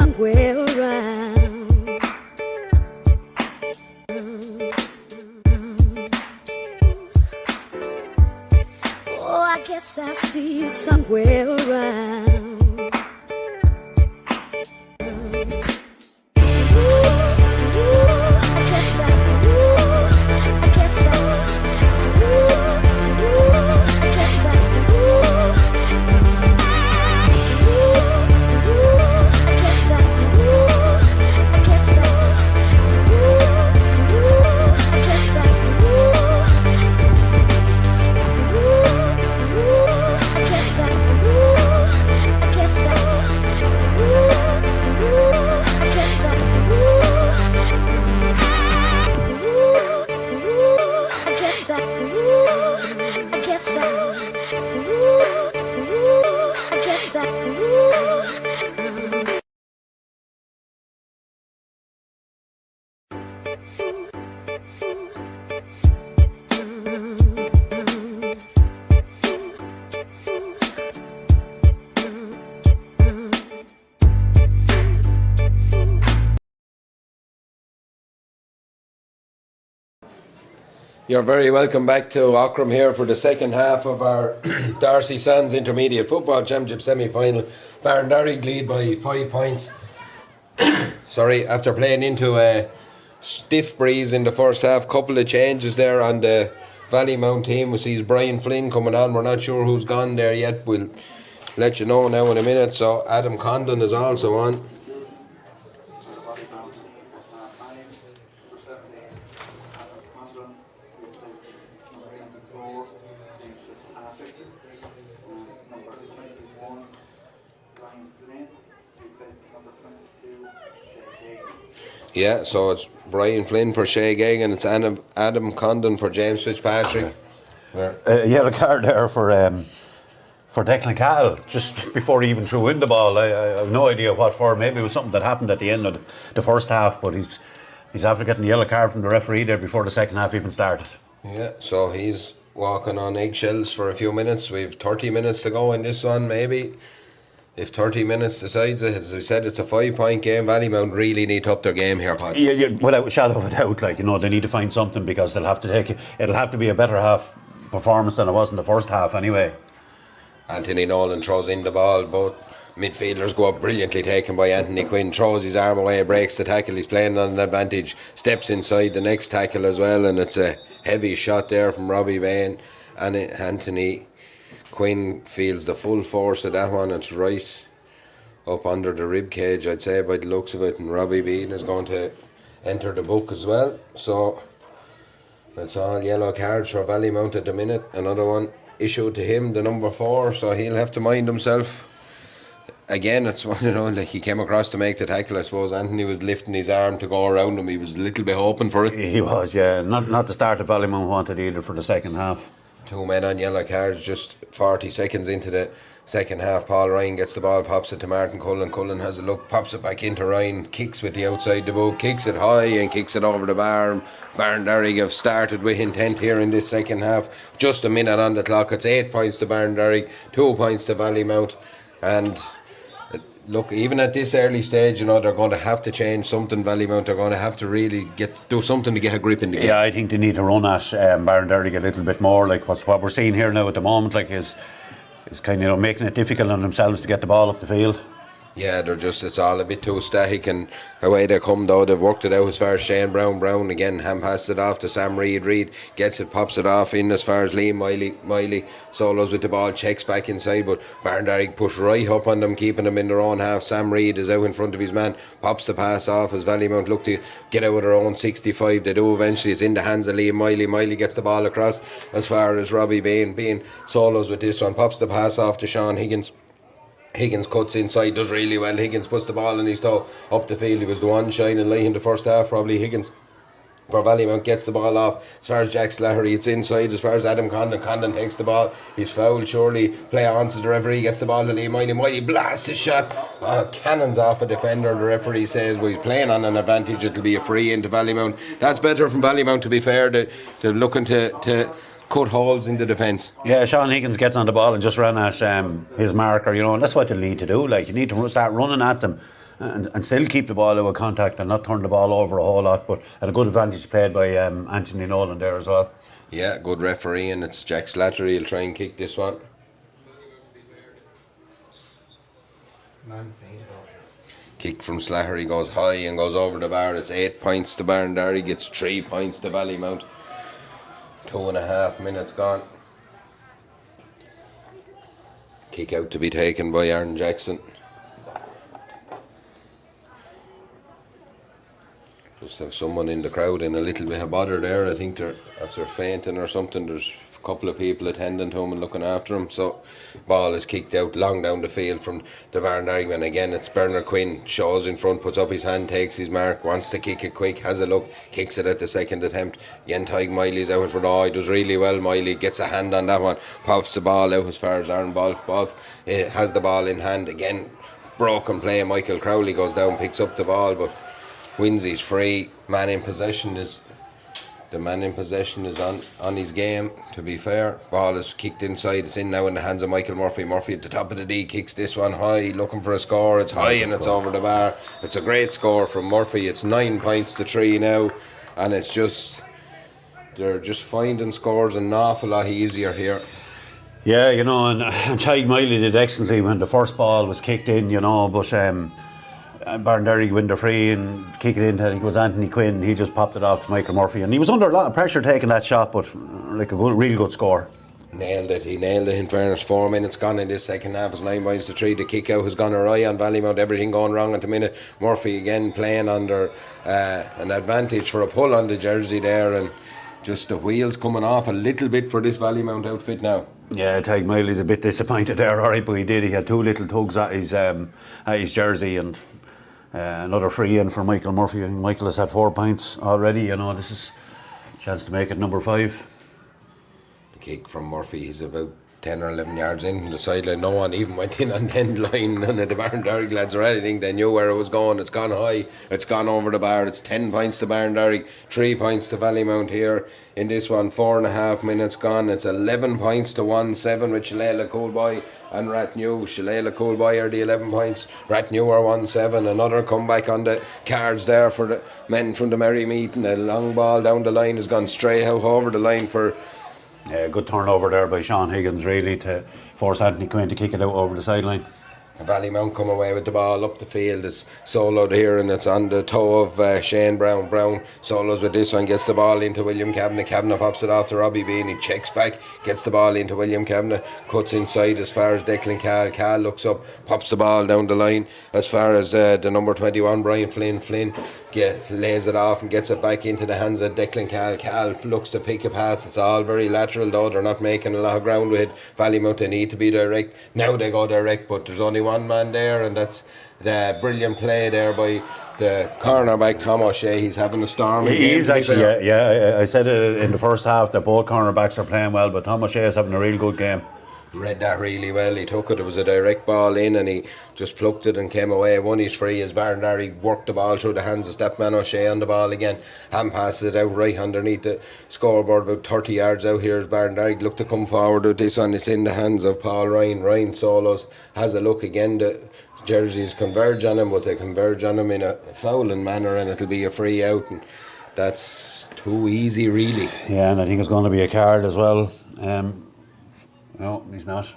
somewhere around. Oh, I guess I see you somewhere around. You're very welcome back to Aughrim here for the second half of our Darcy Sands Intermediate Football Championship semi-final. Barndarrig lead by 5 points. Sorry, after playing into a stiff breeze in the first half. Couple of changes there on the Valleymount team. We see Brian Flynn coming on. We're not sure who's gone there yet. We'll let you know now in a minute. So Adam Condon is also on. Yeah, so it's Brian Flynn for Shea Gagan, it's Adam Condon for James Fitzpatrick. Yellow card there for Declan Cahill, just before he even threw in the ball. I have no idea what for. Maybe it was something that happened at the end of the first half, but he's after getting the yellow card from the referee there before the second half even started. Yeah, so he's walking on eggshells for a few minutes. We've 30 minutes to go in this one, maybe. If 30 minutes decides it, as I said, it's a 5-point game. Valleymount really need to up their game here, Pat. Yeah, without a shadow of a doubt, they need to find something, because it'll have to be a better half performance than it was in the first half anyway. Anthony Nolan throws in the ball, both midfielders go up brilliantly, taken by Anthony Quinn, throws his arm away, breaks the tackle, he's playing on an advantage, steps inside the next tackle as well, and it's a heavy shot there from Robbie Bain, and Anthony Quinn feels the full force of that one. It's right up under the rib cage, I'd say, by the looks of it, and Robbie Bean is going to enter the book as well. So that's all yellow cards for Valleymount at the minute. Another one issued to him, the number 4, so he'll have to mind himself. Again, it's one, like he came across to make the tackle. I suppose Anthony was lifting his arm to go around him. He was a little bit hoping for it. He was, yeah. Not the start of Valleymount wanted either for the second half. 2 men on yellow cards, just 40 seconds into the second half. Paul Ryan gets the ball, pops it to Martin Cullen. Cullen has a look, pops it back into Ryan, kicks with the outside the boot, kicks it high and kicks it over the bar. Barndarrig have started with intent here in this second half. Just a minute on the clock. It's 8 points to Barndarrig, 2 points to Valleymount. And look, even at this early stage, they're going to have to change something. Valleymount are going to have to really do something to get a grip in the game. Yeah, I think they need to run at Barndarrig a little bit more. Like what we're seeing here now at the moment, is kind of making it difficult on themselves to get the ball up the field. Yeah, it's all a bit too static, and away they come though. They've worked it out as far as Shane Brown. Brown again, hand passes it off to Sam Reid. Reid gets it, pops it off in as far as Liam Miley solos with the ball, checks back inside, but Barndarrig push right up on them, keeping them in their own half. Sam Reid is out in front of his man, pops the pass off as Valleymount look to get out of their own 65. They do eventually. It's in the hands of Liam Miley. Miley gets the ball across as far as Robbie Bain solos with this one, pops the pass off to Sean Higgins. Higgins cuts inside, does really well. Higgins puts the ball in his toe up the field. He was the one shining light in the first half, probably Higgins. For Valleymount gets the ball off. As far as Jack Slattery, it's inside. As far as Adam Condon takes the ball. He's fouled, surely. Play on to the referee, gets the ball to Liam Miley. Miley blasts his shot. Cannons off a defender. The referee says, well, he's playing on an advantage. It'll be a free into Valleymount. That's better from Valleymount, to be fair. They're looking to cut holes in the defence. Yeah, Sean Higgins gets on the ball and just ran at his marker, and that's what they need to do. You need to start running at them and still keep the ball out of contact and not turn the ball over a whole lot. But and a good advantage played by Anthony Nolan there as well. Yeah, good referee, and it's Jack Slattery. He'll try and kick this one. Kick from Slattery goes high and goes over the bar. It's 8 points to Barndarrig. It's 3 points to Valleymount. 2.5 minutes gone. Kick out to be taken by Aaron Jackson. Just have someone in the crowd in a little bit of bother there. I think they're after fainting or something. There's a couple of people attending to him and looking after him. So ball is kicked out long down the field from the Barndarrig. And again, it's Bernard Quinn. Shaws in front, puts up his hand, takes his mark, wants to kick it quick, has a look, kicks it at the second attempt. Again, Tyg Miley's out in front. Oh, he does really well. Miley gets a hand on that one, pops the ball out as far as Aaron Bolf has the ball in hand. Again, broken play. Michael Crowley goes down, picks up the ball, but Winsy's free. The man in possession is on his game, to be fair. Ball is kicked inside. It's in now in the hands of Michael Murphy. Murphy at the top of the D kicks this one high, looking for a score. It's high and it's over the bar. It's a great score from Murphy. It's 9 points to 3 now, and it's just they're just finding scores an awful lot easier here. Yeah, you know, and Tyg Miley did excellently when the first ball was kicked in, you know, but Barndarrig win the free and kick it in. I think it was Anthony Quinn. He just popped it off to Michael Murphy, and he was under a lot of pressure taking that shot, but like a real good score. Nailed it. He nailed it. In fairness, 4 minutes gone in this second half. It's 9 points to 3. The kick out has gone awry on Valleymount. Everything going wrong at the minute. Murphy again playing under an advantage for a pull on the jersey there, and just the wheels coming off a little bit for this Valleymount outfit now. Yeah, Tyg Miley's a bit disappointed there, alright, but he did. He had 2 little tugs at his jersey, and another free in for Michael Murphy. I think Michael has had 4 points already. You know, this is a chance to make it number 5. The kick from Murphy, he's about 10 or 11 yards in from the sideline. No one even went in on the end line. None of the Barndarrig lads or anything. They knew where it was going. It's gone high. It's gone over the bar. It's 10 points to Barndarrig, 3 points to Valleymount here in this one. 4.5 minutes gone. It's 11 points to 1-7 with Shalala Coolboy and Ratnew. Shalala Coolboy are the 11 points. Ratnew are 1-7. Another comeback on the cards there for the men from the Merry Meet. And a long ball down the line has gone straight out over the line for... Good turnover there by Sean Higgins, really, to force Anthony Quinn to kick it out over the sideline. Valleymount come away with the ball up the field. It's soloed here and it's on the toe of Shane Brown. Brown solos with this one, gets the ball into William Kavanagh. Kavanagh pops it off to Robbie Bean. He checks back, gets the ball into William Kavanagh, cuts inside as far as Declan Cahill. Cahill looks up, pops the ball down the line as far as the number 21, Brian Flynn. Flynn lays it off and gets it back into the hands of Declan Cahill. Cahill looks to pick a pass. It's all very lateral though. They're not making a lot of ground with it. Valleymount, they need to be direct. Now they go direct, but there's only one man there, and that's the brilliant play there by the cornerback Tom O'Shea. He's having a storm. He is actually, I said it in the first half that both cornerbacks are playing well, but Tom O'Shea is having a real good game. Read that really well. He took it. It was a direct ball in, and he just plucked it and came away. Won his free as Barndarrig worked the ball through the hands of Stepman O'Shea on the ball again. Hand passes it out right underneath the scoreboard, about 30 yards out here as Barndarrig look to come forward with this one. It's in the hands of Paul Ryan. Ryan solos, has a look again. The jerseys converge on him, but they converge on him in a fouling manner, and it'll be a free out, and that's too easy really. Yeah, and I think it's going to be a card as well. No, he's not.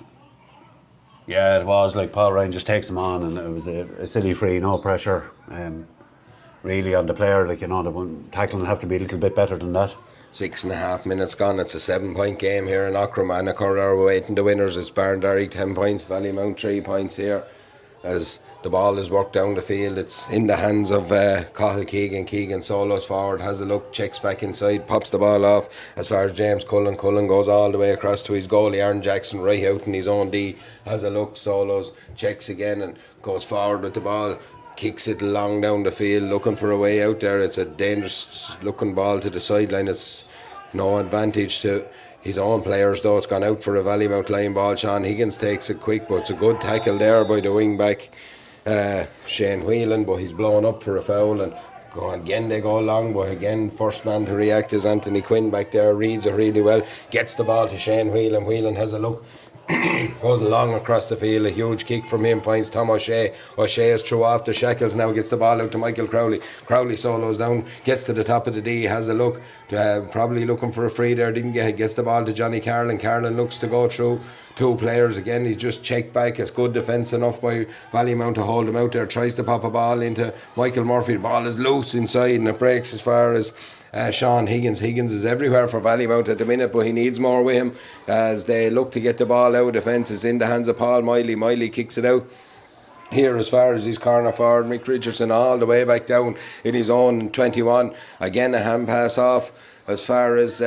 Yeah, it was like Paul Ryan just takes him on, and it was a silly free, no pressure really on the player. Like, you know, the tackling have to be a little bit better than that. 6.5 minutes gone. It's a 7-point game here in Aughrim. Anacor are waiting the winners. It's Barndarrig 10 points, Valleymount 3 points here. As the ball is worked down the field, it's in the hands of Cahill Keegan. Keegan solos forward, has a look, checks back inside, pops the ball off as far as James Cullen. Cullen goes all the way across to his goalie Aaron Jackson, right out in his own D, has a look, solos, checks again and goes forward with the ball, kicks it long down the field, looking for a way out there. It's a dangerous looking ball to the sideline. It's no advantage to his own players though. It's gone out for a Valleymount line ball. Sean Higgins takes it quick, but it's a good tackle there by the wing back Shane Whelan, but he's blown up for a foul, and again they go long, but again first man to react is Anthony Quinn back there. Reads it really well, gets the ball to Shane Whelan. Whelan has a look, Goes long across the field, a huge kick from him, finds Tom O'Shea. O'Shea is through off the shackles now, gets the ball out to Michael Crowley. Crowley solos down, gets to the top of the D, has a look, probably looking for a free there, didn't get it, gets the ball to Johnny Carlin. Carlin looks to go through two players again, he's just checked back. It's good defence enough by Valleymount to hold him out there, tries to pop a ball into Michael Murphy. The ball is loose inside and it breaks as far as Sean Higgins. Higgins is everywhere for Valleymount at the minute, but he needs more with him as they look to get the ball out. Defence is in the hands of Paul Miley. Miley kicks it out here as far as his corner forward, Mick Richardson, all the way back down in his own 21. Again, a hand pass off as far as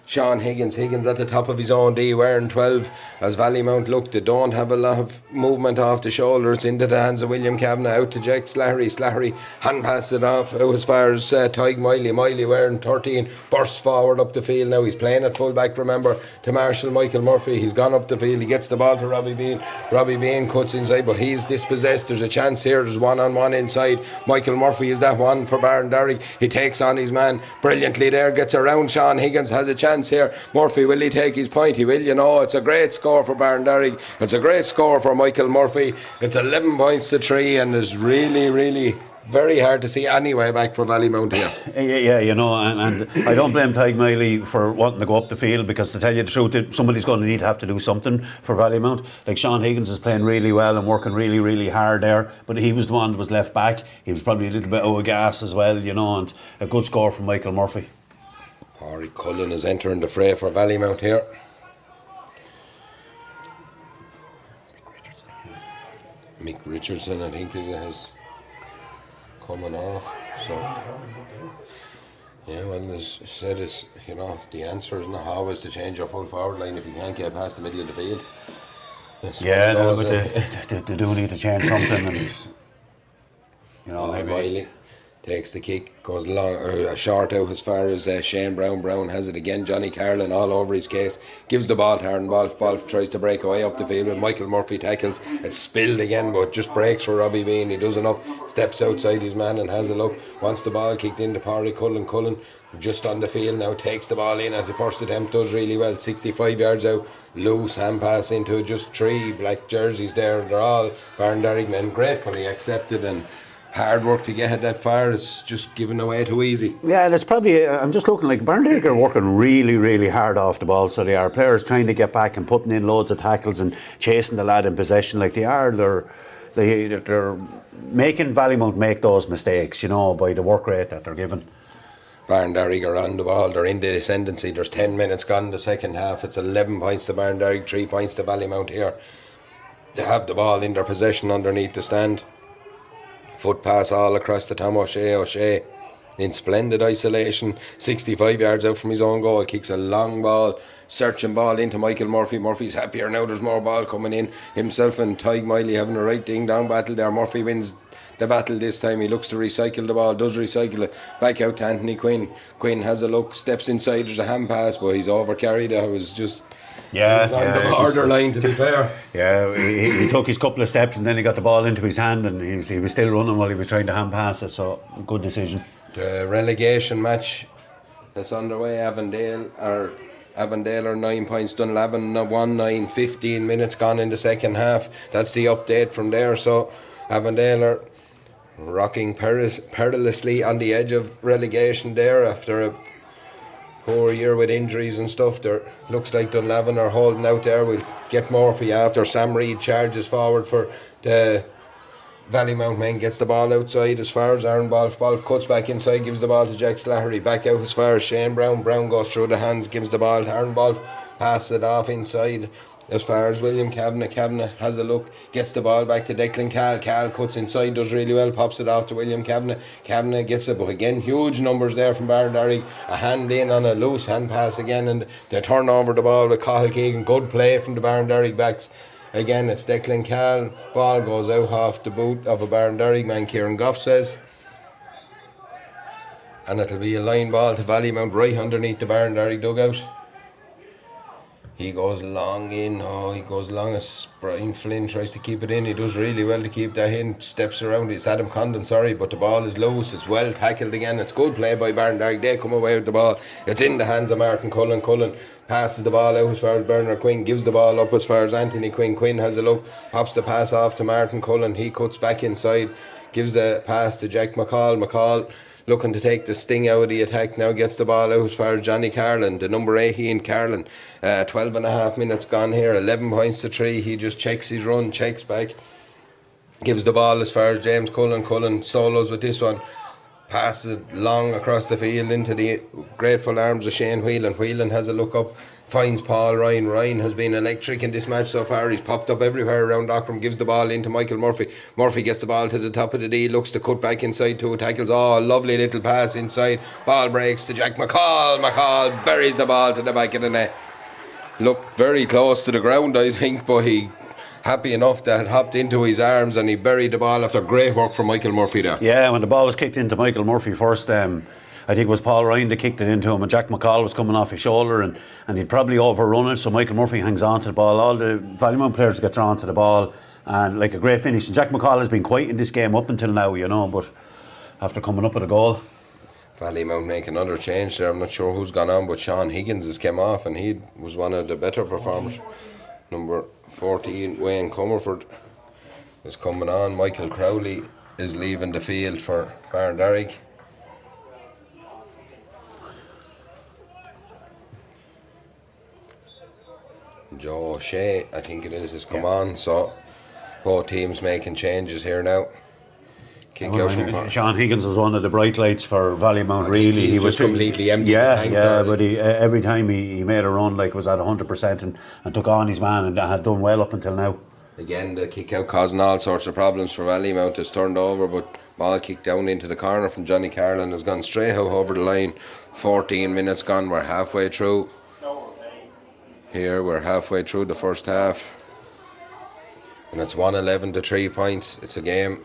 Sean Higgins. Higgins at the top of his own D, wearing 12. As Valleymount look, they don't have a lot of movement off the shoulders into the hands of William Kavanagh. Out to Jack Slattery. Slattery hand pass it off out as far as Tig Miley. Miley wearing 13 bursts forward up the field now. He's playing at full back, remember, to Marshall Michael Murphy. He's gone up the field. He gets the ball to Robbie Bean. Robbie Bean cuts inside, but he's dispossessed. There's a chance here. There's one-on-one inside. Michael Murphy is that one for Barndarrig. He takes on his man brilliantly there. Gets around Sean Higgins. Has a chance here. Murphy, will he take his point? He will, you know. It's a great score for Barndarrig. It's a great score for Michael Murphy. It's 11 points to 3 and it's really very hard to see any way back for Valleymount here. Yeah, you know, and I don't blame Tig Miley for wanting to go up the field, because to tell you the truth, somebody's going to have to do something for Valleymount. Like Sean Higgins is playing really well and working really hard there, but he was the one that was left back. He was probably a little bit out of gas as well, you know, and a good score from Michael Murphy. Rory Cullen is entering the fray for Valleymount here. Mick Richardson, I think, is coming off. So, yeah, well, as I said, it's, you know, the answer is not always to change your full forward line if you can't get past the middle of the field. Yeah, no, but they do need to change something, and you know, maybe. Miley takes the kick, goes long or short out as far as Shane Brown. Brown has it again. Johnny Carlin all over his case. Gives the ball to Aaron Balfe. Balfe tries to break away up the field when Michael Murphy tackles. It's spilled again, but just breaks for Robbie Bean. He does enough. Steps outside his man and has a look. Wants the ball kicked into Parry Cullen. Cullen just on the field now, takes the ball in at the first attempt, does really well. 65 yards out. Loose hand pass into just 3 black jerseys there. They're all Barndarrig men. Gratefully accepted, and hard work to get that far. It's just given away too easy. Yeah, and it's probably, I'm just looking like Barndarrig are working really hard off the ball, so they are. Players trying to get back and putting in loads of tackles and chasing the lad in possession like they are. They're making Valleymount make those mistakes, you know, by the work rate that they're given. Barndarrig are on the ball. They're in the ascendancy. There's 10 minutes gone in the second half. It's 11 points to Barndarrig, 3 points to Valleymount here. They have the ball in their possession underneath the stand. Foot pass all across the Tom O'Shea. O'Shea in splendid isolation, 65 yards out from his own goal, kicks a long ball, searching ball into Michael Murphy. Murphy's happier now, there's more ball coming in. Himself and Tig Miley having a right ding dong battle there. Murphy wins the battle this time. He looks to recycle the ball, does recycle it back out to Anthony Quinn. Quinn has a look, steps inside, there's a hand pass, but he's over carried. That was just... Yeah, he was on the borderline, to be fair. Yeah, he took his couple of steps and then he got the ball into his hand, and he was still running while he was trying to hand pass it, so good decision. The relegation match that's underway, Avondale are 9 points, Dunlavin 1-9, 15 minutes gone in the second half. That's the update from there. So Avondale are rocking perilously on the edge of relegation there after a poor year with injuries and stuff. There looks like Dunlavin are holding out there. We'll get more for you after. Sam Reid charges forward for the Valleymount men, gets the ball outside as far as Aaron Balfe. Balfe cuts back inside, gives the ball to Jack Slattery. Back out as far as Shane Brown. Brown goes through the hands, gives the ball to Aaron Balfe. Passes it off inside as far as William Kavanagh. Kavanagh has a look, gets the ball back to Declan Cal. Cal cuts inside, does really well, pops it off to William Kavanagh. Kavanagh gets it, but again, huge numbers there from Barndarrig. A hand in on a loose hand pass again, and they turn over the ball with Cathal Keegan. Good play from the Barndarrig backs. Again, it's Declan Cal. Ball goes out off the boot of a Barndarrig man, Kieran Goff says. And it'll be a line ball to Valleymount right underneath the Barndarrig dugout. He goes long in. Oh, he goes long as Brian Flynn tries to keep it in. He does really well to keep that in. Steps around. It's Adam Condon, sorry, but the ball is loose. It's well tackled again. It's good play by Barndarrig. They come away with the ball. It's in the hands of Martin Cullen. Cullen passes the ball out as far as Bernard Quinn. Gives the ball up as far as Anthony Quinn. Quinn has a look. Pops the pass off to Martin Cullen. He cuts back inside. Gives the pass to Jack McCall. McCall looking to take the sting out of the attack now, gets the ball out as far as Johnny Carlin, the number 18 Carlin. 12 and a half minutes gone here, 11 points to 3. He just checks his run, checks back, gives the ball as far as James Cullen. Cullen solos with this one, passes it long across the field into the grateful arms of Shane Whelan. Whelan has a look up, finds Paul Ryan. Ryan has been electric in this match so far. He's popped up everywhere around Aughrim, gives the ball into Michael Murphy. Murphy gets the ball to the top of the D, looks to cut back inside, 2 tackles. Oh, lovely little pass inside. Ball breaks to Jack McCall. McCall buries the ball to the back of the net. Looked very close to the ground, I think, but he happy enough that it hopped into his arms and he buried the ball after great work from Michael Murphy there. Yeah, when the ball was kicked into Michael Murphy first, I think it was Paul Ryan that kicked it into him, and Jack McCall was coming off his shoulder, and he'd probably overrun it, so Michael Murphy hangs on to the ball. All the Valleymount players get drawn to the ball, and like a great finish. And Jack McCall has been quiet in this game up until now, you know, but after coming up with a goal. Valleymount make another change there. I'm not sure who's gone on, but Sean Higgins has come off, and he was one of the better performers. Number 14, Wayne Comerford, is coming on. Michael Crowley is leaving the field for Barndarrig. Joe O'Shea, I think it is come on. So both teams making changes here now. Kick out from Sean Higgins was one of the bright lights for Valleymount. Really, he was completely empty. But every time he made a run, like, was at 100% and took on his man and had done well up until now. Again, the kick out causing all sorts of problems for Valleymount. It's turned over, but ball kicked down into the corner from Johnny Carlin has gone straight out over the line. 14 minutes gone. We're halfway through. Here we're halfway through the first half, and it's 1-11 to 3 points. It's a game.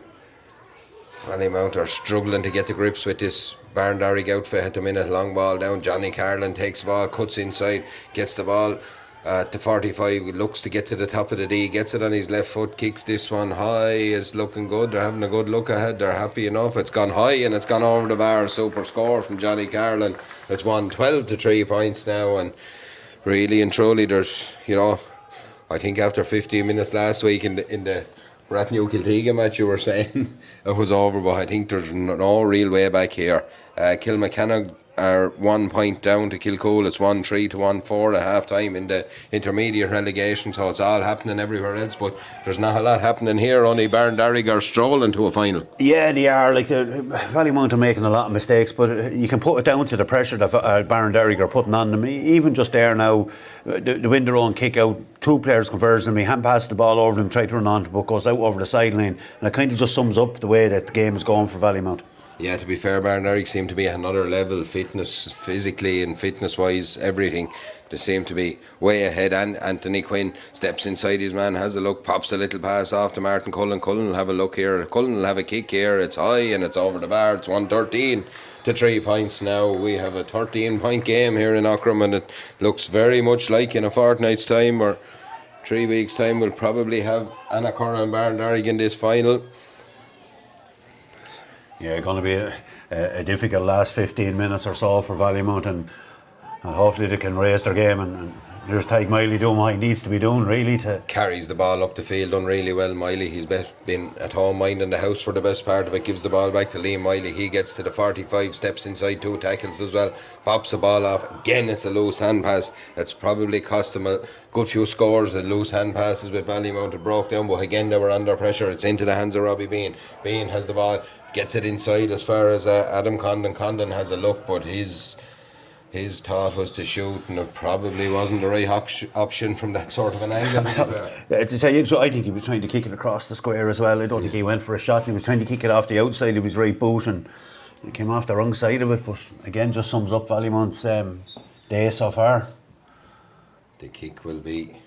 Valleymount are struggling to get the grips with this Barndarrig outfit at the minute. Long ball down. Johnny Carlin takes the ball, cuts inside, gets the ball at the 45. Looks to get to the top of the D, gets it on his left foot, kicks this one high. It's looking good. They're having a good look ahead. They're happy enough. It's gone high and it's gone over the bar. Super score from Johnny Carlin. It's 1-12 to 3 points now, and really and truly, there's, I think after 15 minutes last week in the Rathnew-Kilteega match, you were saying it was over, but I think there's no real way back here. Kilmachannog are 1 point down to Kilcool. It's 1-3 to 1-4 at half time in the intermediate relegation, so it's all happening everywhere else, but there's not a lot happening here. Only Barndarrig are strolling to a final. Yeah, they are. Like, Valleymount are making a lot of mistakes, but you can put it down to the pressure that Barndarrig are putting on them. Even just there now, the win their own kick out, 2 players converging them, he hand passed the ball over them, tried to run on to, but goes out over the sideline, and it kind of just sums up the way that the game is going for Valleymount. Yeah, to be fair, Barndarrig seem to be at another level, fitness, physically and fitness-wise, everything. They seem to be way ahead. And Anthony Quinn steps inside his man, has a look, pops a little pass off to Martin Cullen. Cullen will have a look here. Cullen will have a kick here. It's high and it's over the bar. It's 1-13 to 3 points now. We have a 13-point game here in Aughrim, and it looks very much like in a fortnight's time or 3 weeks' time we'll probably have Annacurra and Barndarrig in this final. Yeah, going to be a difficult last 15 minutes or so for Valleymount, and hopefully they can raise their game. And here's Tyke Miley doing what he needs to be doing, really. Carries the ball up the field, done really well, Miley. He's been at home minding the house for the best part of it. Gives the ball back to Liam Miley. He gets to the 45, steps inside, 2 tackles as well. Pops the ball off. Again, it's a loose hand pass. It's probably cost them a good few scores. The loose hand passes with Valleymount. It broke down, but again, they were under pressure. It's into the hands of Robbie Bean. Bean has the ball, gets it inside as far as Adam Condon. Condon has a look, but his thought was to shoot, and it probably wasn't the right option from that sort of an angle. I think he was trying to kick it across the square as well. I don't think he went for a shot. He was trying to kick it off the outside of his right boot, and it came off the wrong side of it. But again, just sums up Valleymount's day so far. The kick will be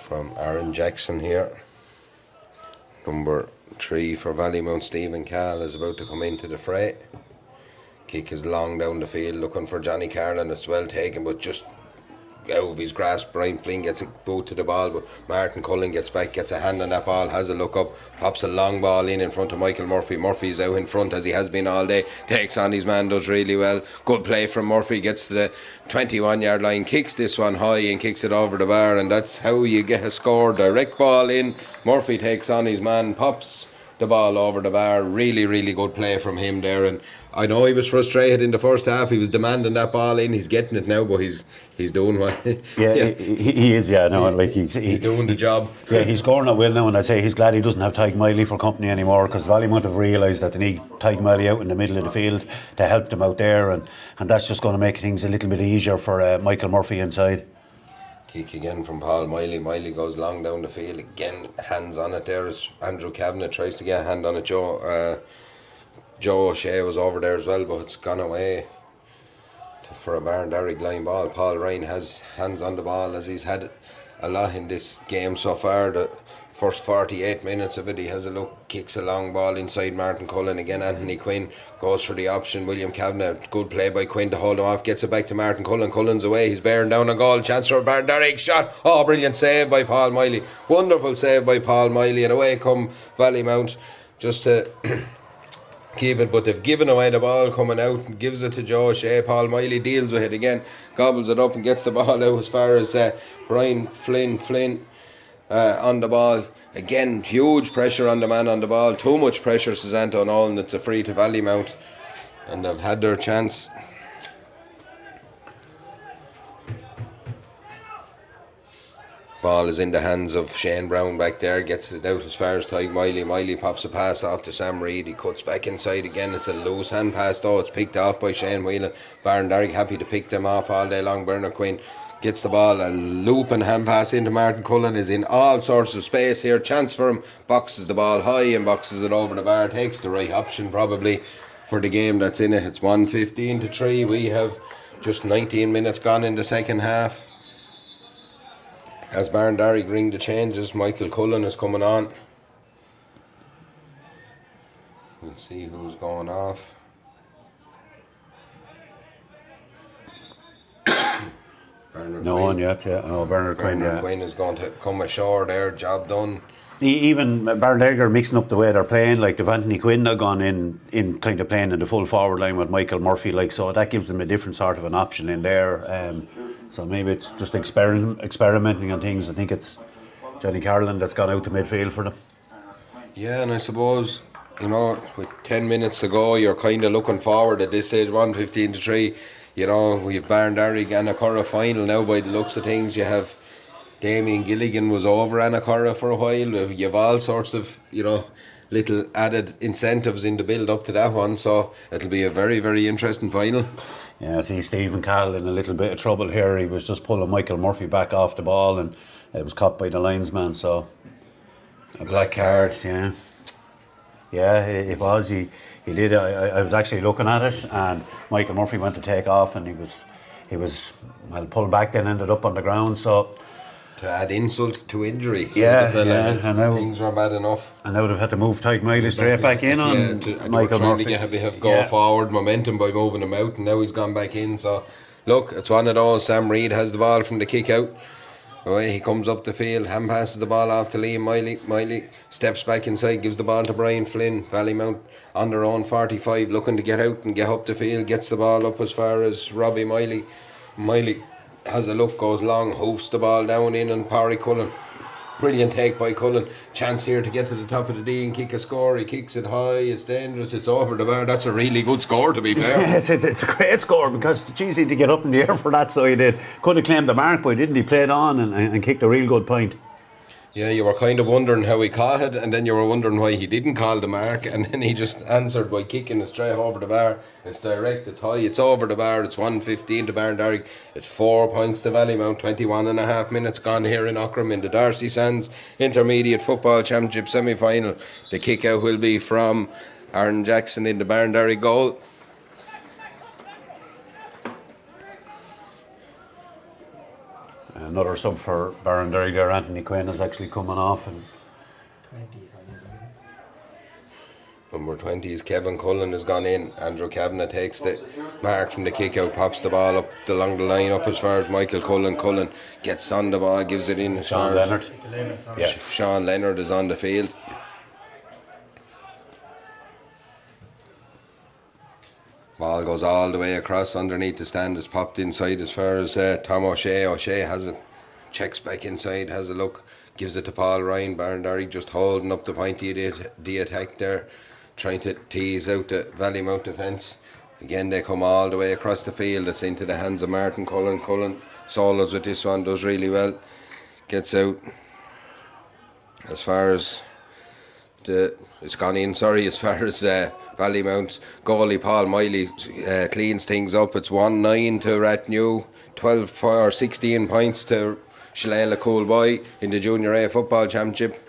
from Aaron Jackson here. Number 3 for Valleymount, Stephen Cahill, is about to come into the fray. Kick is long down the field looking for Johnny Carlin. It's well taken, but just out of his grasp. Brian Flynn gets a boot to the ball, but Martin Cullen gets back, gets a hand on that ball, has a look up, pops a long ball in front of Michael Murphy. Murphy's out in front as he has been all day, takes on his man, does really well. Good play from Murphy, gets to the 21-yard line, kicks this one high and kicks it over the bar, and that's how you get a score. Direct ball in, Murphy takes on his man, pops the ball over the bar. Really, really good play from him there. And I know he was frustrated in the first half. He was demanding that ball in. He's getting it now, but he's doing what. He is. Yeah, no, like he's doing the job. Yeah, he's scoring at will now, and I say he's glad he doesn't have Tig Miley for company anymore, because Valleymount have realised that they need Tig Miley out in the middle of the field to help them out there, and that's just going to make things a little bit easier for Michael Murphy inside. Kick again from Paul Miley. Miley goes long down the field again. Hands on it there as Andrew Cabinet tries to get a hand on it. Joe O'Shea was over there as well, but it's gone away for a Barndarrig line ball. Paul Ryan has hands on the ball, as he's had a lot in this game so far. The first 48 minutes of it, he has a look, kicks a long ball inside Martin Cullen. Again, Anthony Quinn goes for the option. William Cabinet, good play by Quinn to hold him off, gets it back to Martin Cullen. Cullen's away, he's bearing down a goal. Chance for Barndarrig, shot. Oh, brilliant save by Paul Miley. Wonderful save by Paul Miley, and away come Valleymount just to keep it, but they've given away the ball coming out and gives it to Joe O'Shea. Paul Miley deals with it again, gobbles it up and gets the ball out as far as Brian Flynn on the ball. Again, huge pressure on the man on the ball. Too much pressure, says Anton Nolan. It's a free to Valleymount, and they've had their chance. Ball is in the hands of Shane Brown back there, gets it out as far as Tig Miley. Miley pops a pass off to Sam Reid. He cuts back inside again. It's a loose hand pass though. It's picked off by Shane Whelan. Barndarrig happy to pick them off all day long. Bernard Quinn gets the ball. A looping hand pass into Martin Cullen, is in all sorts of space here. Chance for him. Boxes the ball high and boxes it over the bar. Takes the right option probably for the game that's in it. It's 1:15-3. We have just 19 minutes gone in the second half. As Barndarrig ring the changes, Michael Cullen is coming on. We'll see who's going off. No one yet, yeah. Oh, Bernard Quinn, yeah. Quinn is going to come ashore there, job done. Even Barndarrig are mixing up the way they're playing. Like, they've Anthony Quinn now gone in kind of playing in the full forward line with Michael Murphy, like, so that gives them a different sort of an option in there. So maybe it's just experimenting on things. I think it's Johnny Carlin that's gone out to midfield for them. Yeah, and I suppose, you know, with 10 minutes to go, you're kind of looking forward at this stage, 1:15-3. You know, we have Barndarrig and a Curragh final now by the looks of things. You have Damien Gilligan was over Anacurra for a while. You have all sorts of, you know, little added incentives in the build up to that one, so it'll be a very, very interesting final. Yeah, I see Stephen Cahill in a little bit of trouble here. He was just pulling Michael Murphy back off the ball and it was caught by the linesman, so a black card. Yeah, it was. He did. I was actually looking at it, and Michael Murphy went to take off, and he was well pulled back. Then ended up on the ground. So to add insult to injury, and now, things were bad enough. And now they've had to move Tig Miley straight back in on Michael Murphy. Trying to have go forward momentum by moving him out, and now he's gone back in. So look, it's one of those. Sam Reid has the ball from the kick out. Away he comes up the field, hand passes the ball off to Liam Miley. Miley steps back inside, gives the ball to Brian Flynn. Valleymount on their own 45, looking to get out and get up the field, gets the ball up as far as Robbie Miley. Miley has a look, goes long, hoofs the ball down in on Parry Cullen. Brilliant take by Cullen. Chance here to get to the top of the D and kick a score. He kicks it high, it's dangerous, it's over the bar. That's a really good score, to be fair. Yeah, it's a great score, because it's easy to get up in the air for that, so he did. Could have claimed the mark, but didn't he? Played on and kicked a real good point. Yeah, you were kind of wondering how he caught it, and then you were wondering why he didn't call the mark, and then he just answered by kicking it straight over the bar. It's direct, it's high, it's over the bar. It's 1:15 to Barndarrig. It's 4 points to Valleymount. 21.5 minutes gone here in Aughrim in the Darcy Sands Intermediate Football Championship semi-final. The kick out will be from Aaron Jackson in the Barndarrig goal. Another sub for Barndarrig there, Anthony Quinn, is actually coming off. And Number 20 is Kevin Cullen has gone in. Andrew Kavanagh takes the mark from the kick out, pops the ball up along the line up as far as Michael Cullen. Cullen gets on the ball, gives it in as Sean far as Leonard. Yeah. Sean Leonard is on the field. Ball goes all the way across underneath the stand. It's popped inside as far as Tom O'Shea. O'Shea has it, checks back inside, has a look, gives it to Paul Ryan. Barndarrig just holding up the point of the attack there, trying to tease out the Valleymount defence. Again, they come all the way across the field. It's into the hands of Martin Cullen. Cullen solos with this one, does really well. Gets out as far as it's gone in, sorry, as far as Valleymount goalie Paul Miley cleans things up. It's 1-9 to Ratnew, 12 or 16 points to Shillelagh Coolboy in the Junior A Football Championship.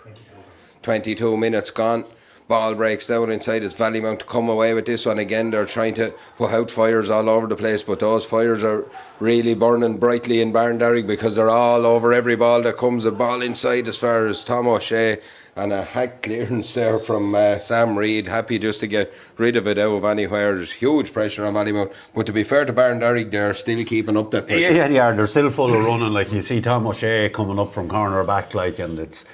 22 minutes gone. Ball breaks down inside. It's Valleymount to come away with this one again. They're trying to put out fires all over the place, but those fires are really burning brightly in Barndarrig because they're all over every ball that comes. A ball inside as far as Tom O'Shea, and a hack clearance there from Sam Reid. Happy just to get rid of it out of anywhere. There's huge pressure on Valleymount, but to be fair to Barndarrig, they're still keeping up that pressure. Yeah, they are. They're still full of running. Like you see Tom O'Shea coming up from corner back, like, and it's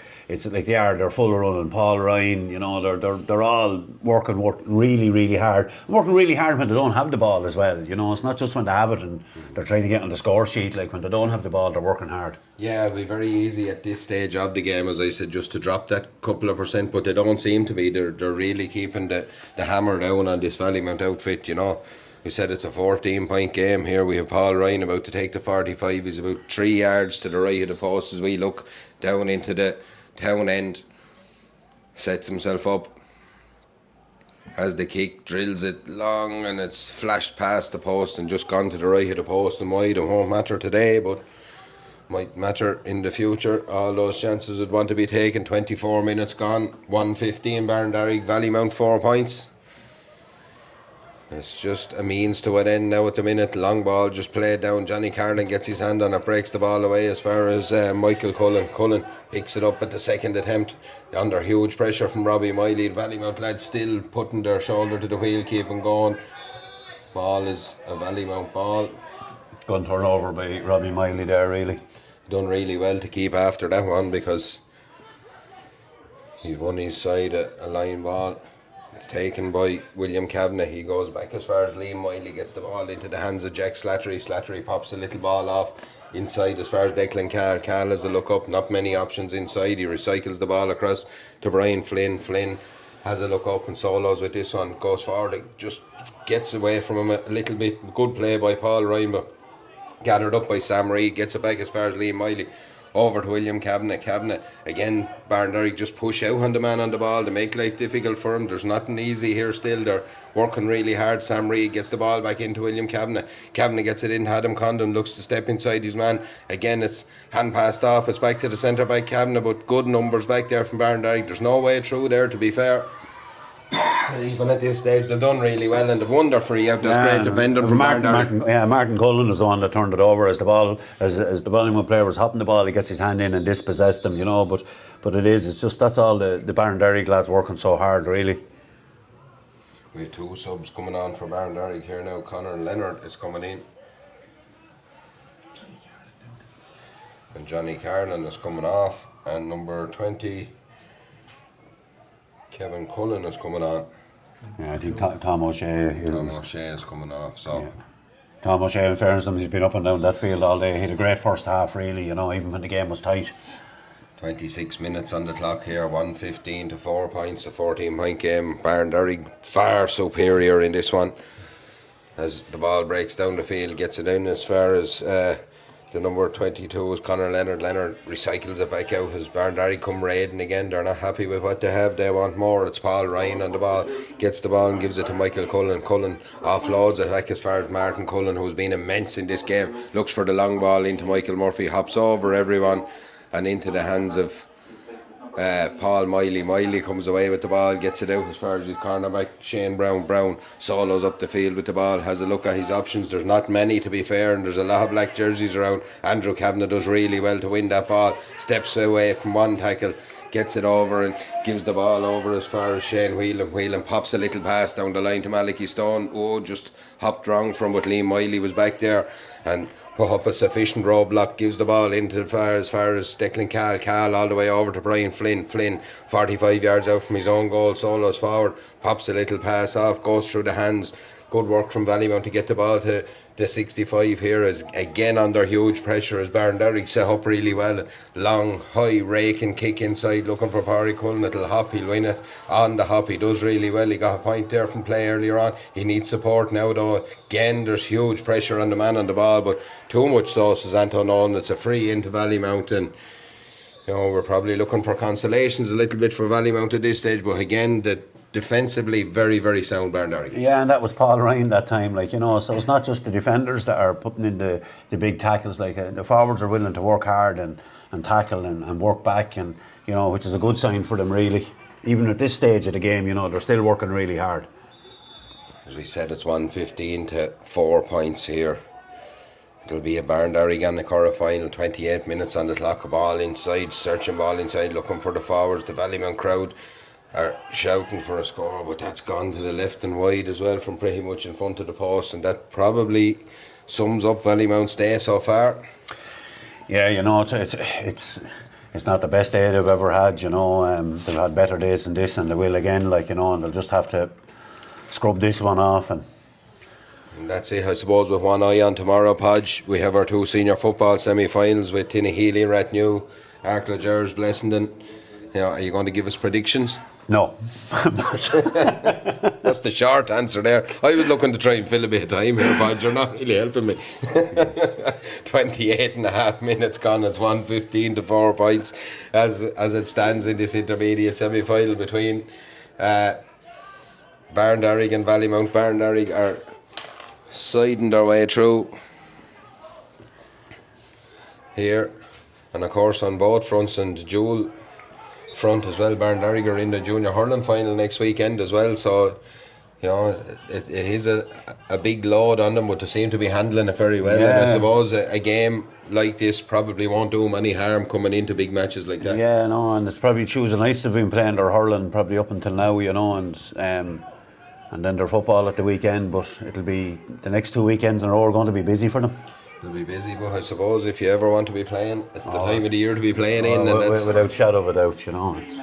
like they're full of running. Paul Ryan, you know, they're all working really hard. Working really hard when they don't have the ball as well. You know, it's not just when they have it and they're trying to get on the score sheet. Like when they don't have the ball, they're working hard. Yeah, it'll be very easy at this stage of the game, as I said, just to drop that couple of percent, but they don't seem to be. They're really keeping the hammer down on this Valleymount outfit, you know. We said it's a 14-point game here. We have Paul Ryan about to take the 45. He's about 3 yards to the right of the post as we look down into the town end. Sets himself up, has the kick, drills it long, and it's flashed past the post and just gone to the right of the post and wide. It won't matter today, but might matter in the future. All those chances would want to be taken. 24 minutes gone, 1-15 Barndarrig, Valleymount 4 points. It's just a means to an end now at the minute. Long ball just played down. Johnny Carlin gets his hand on it, breaks the ball away as far as Michael Cullen. Cullen picks it up at the second attempt under huge pressure from Robbie Miley. The Valleymount lads still putting their shoulder to the wheel, keeping going. Ball is a Valleymount ball. Gun turnover by Robbie Miley there, really. Done really well to keep after that one because he's won his side a line ball. It's taken by William Kavanagh. He goes back as far as Liam Miley, gets the ball into the hands of Jack Slattery. Slattery pops a little ball off inside as far as Declan Cahill. Cahill has a look up, not many options inside. He recycles the ball across to Brian Flynn. Flynn has a look up and solos with this one. Goes forward, it just gets away from him a little bit. Good play by Paul Ryan, but gathered up by Sam Reid. Gets it back as far as Liam Miley. Over to William Kavanagh. Kavanagh, again, Barndarrig just push out on the man on the ball to make life difficult for him. There's nothing easy here still. They're working really hard. Sam Reid gets the ball back into William Kavanagh. Kavanagh gets it in. Adam Condon looks to step inside his man. Again, it's hand passed off. It's back to the centre back Kavanagh, but good numbers back there from Barndarrig. There's no way through there, to be fair. Even at this stage, they've done really well, and they've won their free out. There's great defending from Barndarrig. Martin Cullen was the one that turned it over as the ball, as the Valleymount player was hopping the ball. He gets his hand in and dispossessed them, you know. But it's just that's all the Barndarrig lads working so hard, really. We have 2 subs coming on for Barndarrig here now. Conor Leonard is coming in, and Johnny Carlin is coming off, and number 20. Kevin Cullen is coming on. Yeah, I think Tom O'Shea is coming off. So yeah. Tom O'Shea, in fairness to him, he's been up and down that field all day. He had a great first half, really, you know, even when the game was tight. 26 minutes on the clock here, 1-15 to 4 points, a 14-point game. Barndarrig far superior in this one. As the ball breaks down the field, gets it in as far as the number 22 is Conor Leonard. Leonard recycles it back out as Barndarrig come raiding again. They're not happy with what they have. They want more. It's Paul Ryan on the ball. Gets the ball and gives it to Michael Cullen. Cullen offloads it back as far as Martin Cullen, who's been immense in this game. Looks for the long ball into Michael Murphy. Hops over everyone and into the hands of Paul Miley. Miley comes away with the ball, gets it out as far as his cornerback Shane Brown. Brown solos up the field with the ball, has a look at his options. There's not many, to be fair, and there's a lot of black jerseys around. Andrew Kavanagh does really well to win that ball, steps away from one tackle, gets it over and gives the ball over as far as Shane Whelan. Whelan pops a little pass down the line to Malachy Stone. Oh, just hopped wrong from what Liam Miley was back there and put up a sufficient roadblock, gives the ball into as far as Declan Cahill all the way over to Brian Flynn. 45 yards out from his own goal, solos forward, pops a little pass off, goes through the hands. Good work from Valleymount to get the ball to the 65 here, as again under huge pressure as Barndarrig set up really well. Long, high, raking kick inside, looking for Parry Cullen. It'll hop, he'll win it on the hop. He does really well. He got a point there from play earlier on. He needs support now though. Again, there's huge pressure on the man on the ball, but too much sauce, as Anton Nolan. It's a free into Valleymount, and we're probably looking for consolations a little bit for Valleymount at this stage, but again, the defensively very, very sound Barndarrig. Yeah, and that was Paul Ryan that time, so it's not just the defenders that are putting in the big tackles, the forwards are willing to work hard and tackle and work back, and which is a good sign for them really. Even at this stage of the game, they're still working really hard. As we said, it's 115 to 4 points here. It'll be a Barndarrig on the quarter final, 28 minutes on the clock, searching ball inside, looking for the forwards. The Valleymount crowd are shouting for a score, but that's gone to the left and wide as well from pretty much in front of the post, and that probably sums up Valleymount's day so far. Yeah, it's not the best day they've ever had. They've had better days than this, and they will again. And they'll just have to scrub this one off. And that's it, I suppose. With one eye on tomorrow, Podge, we have our two senior football semi-finals with Tinnahealy, Rathnew, Arklow, Gers, Blessenden. Are you going to give us predictions? No. That's the short answer there. I was looking to try and fill a bit of time here, Podge. You're not really helping me. 28 and a half minutes gone. It's 115 to 4 points as it stands in this intermediate semi-final between Barndarrig and Valleymount. Barndarrig are siding their way through here, and of course on both fronts, and dual front as well. Barndarrig are in the junior hurling final next weekend as well, so it is a big load on them, but they seem to be handling it very well. Yeah. And I suppose a game like this probably won't do them any harm coming into big matches like that. Yeah, no, and it's probably choosing nice to have been playing their hurling probably up until now, and then their football at the weekend, but it'll be the next 2 weekends in a row are going to be busy for them. They'll be busy, but I suppose if you ever want to be playing, it's the time of the year to be playing in. And that's without shadow of a doubt, it's...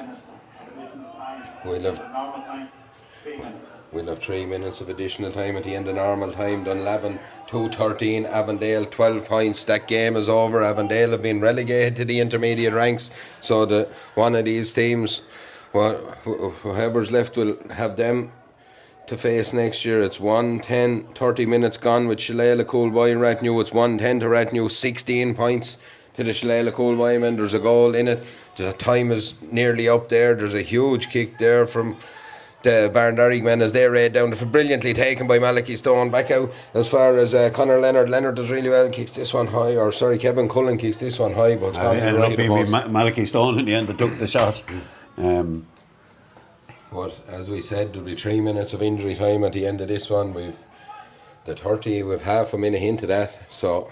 We'll have 3 minutes of additional time at the end of normal time. Dunlavin 2-13, Avondale 12 points. That game is over. Avondale have been relegated to the intermediate ranks, so one of these teams, whoever's left, will have them to face next year. It's 1:10, 30 minutes gone with Shillelagh, Coolboy and Rathnew. It's 1:10 to Rathnew, 16 points to the Shillelagh Coolboy men. There's a goal in it. The time is nearly up there. There's a huge kick there from the Barndarrig men as they raid down. Brilliantly taken by Malachy Stone. Back out as far as Conor Leonard. Leonard does really well, kicks this one high. Kevin Cullen kicks this one high, but it's gone to the right of the post. Malachy Stone in the end that took the shot. But as we said, there'll be 3 minutes of injury time at the end of this one. We've half a minute into that, so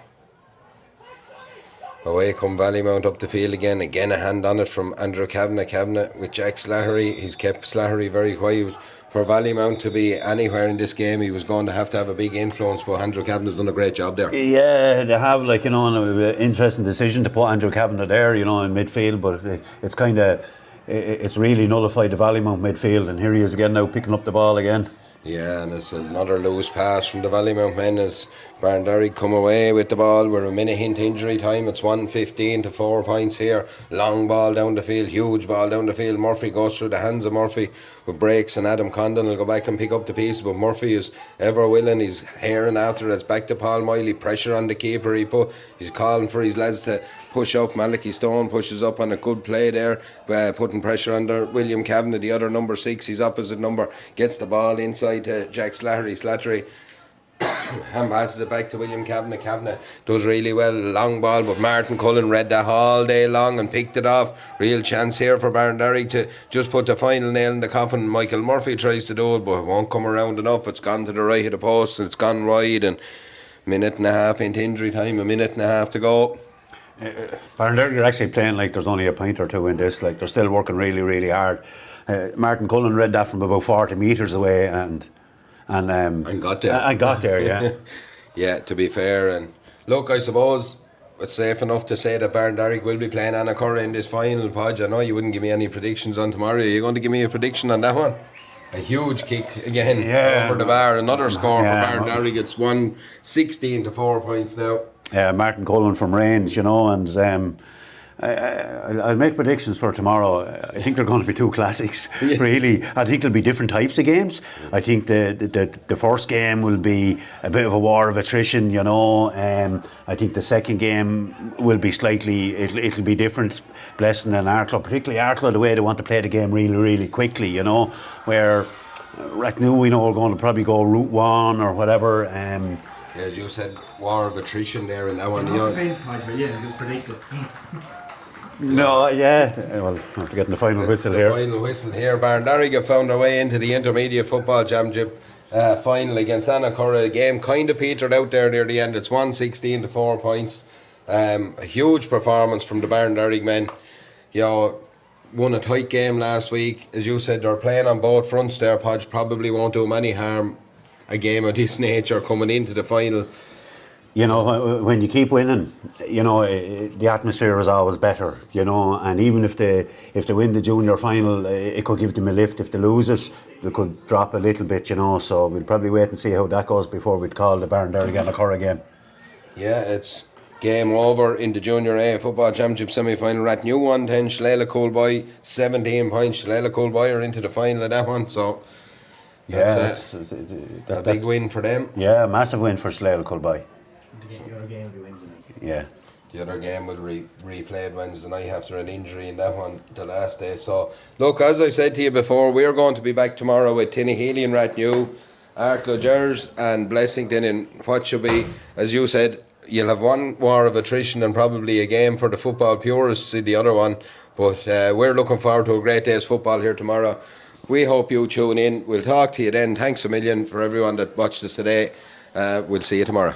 away come Valleymount up the field again a hand on it from Andrew Kavanagh with Jack Slattery. He's kept Slattery very quiet. For Valleymount to be anywhere in this game, he was going to have a big influence, but Andrew Kavanagh's done a great job there. Yeah, they have, an interesting decision to put Andrew Kavanagh there, in midfield, but it's kind of... It's really nullified the Valleymount midfield, and here he is again now picking up the ball again. Yeah, and it's another loose pass from the Valleymount men as Barndarrig come away with the ball. We're a minute into injury time. It's 1:15 to 4 points here. Long ball down the field, huge ball down the field. Murphy goes through the hands of Murphy with breaks, and Adam Condon will go back and pick up the piece. But Murphy is ever willing. He's herring after it. It's back to Paul Miley. Pressure on the keeper. He's calling for his lads to push up. Malachy Stone pushes up on a good play there, putting pressure under William Kavanagh, the other number 6, his opposite number, gets the ball inside to Jack Slattery hand passes it back to William Kavanagh. Kavanagh does really well, long ball, but Martin Cullen read that all day long and picked it off. Real chance here for Barndarrig to just put the final nail in the coffin. Michael Murphy tries to do it, but it won't come around enough. It's gone to the right of the post and it's gone wide, and minute and a half into injury time, a minute and a half to go. Barndarrig are actually playing like there's only a point or two in this. Like they're still working really, really hard. Martin Cullen read that from about 40 metres away and got there. I got there, yeah. Yeah, to be fair. And look, I suppose it's safe enough to say that Barndarrig will be playing Annacurra in this final, Podge. I know you wouldn't give me any predictions on tomorrow. Are you going to give me a prediction on that one? A huge kick again over the bar. Another score for Barndarrig. It's 116 to 4 points now. Yeah, Martin Cullen from range, and I'll make predictions for tomorrow. I think they're going to be two classics, really. I think there'll be different types of games. I think the first game will be a bit of a war of attrition, I think the second game will be slightly, it'll be different, Blessing and Arklow, particularly Arklow, the way they want to play the game really, really quickly, where Rathnew, we know, are going to probably go route one or whatever. As you said, war of attrition there in that one. Just predict it. No, yeah. Well, I have to get in the final whistle here. Final whistle here. Barndarrig have found their way into the Intermediate Football Championship final against Annacurra. The game kind of petered out there near the end. It's 116 to 4 points. A huge performance from the Barndarrig men. Won a tight game last week. As you said, they're playing on both fronts there, Podge. Probably won't do them any harm, a game of this nature coming into the final. When you keep winning, the atmosphere is always better, and even if they win the junior final, it could give them a lift. If they lose it, they could drop a little bit, so we'll probably wait and see how that goes before we'd call the Barndarrig and Annacurra game. Yeah, it's game over in the Junior A Football Championship semi-final. Rathnew 110, Shillelagh Coolboy 17 points. Shillelagh Coolboy are into the final of that one, so that's a big win for them. Yeah, a massive win for Shillelagh Coolboy. The other game will be Wednesday night. Yeah. The other game will be replayed Wednesday night after an injury in that one the last day. So, look, as I said to you before, we're going to be back tomorrow with Tinnahealy and Rathnew, Arklow Gers and Blessington in what should be, as you said, you'll have one war of attrition and probably a game for the football purists in the other one. But we're looking forward to a great day's football here tomorrow. We hope you tune in. We'll talk to you then. Thanks a million for everyone that watched us today. We'll see you tomorrow.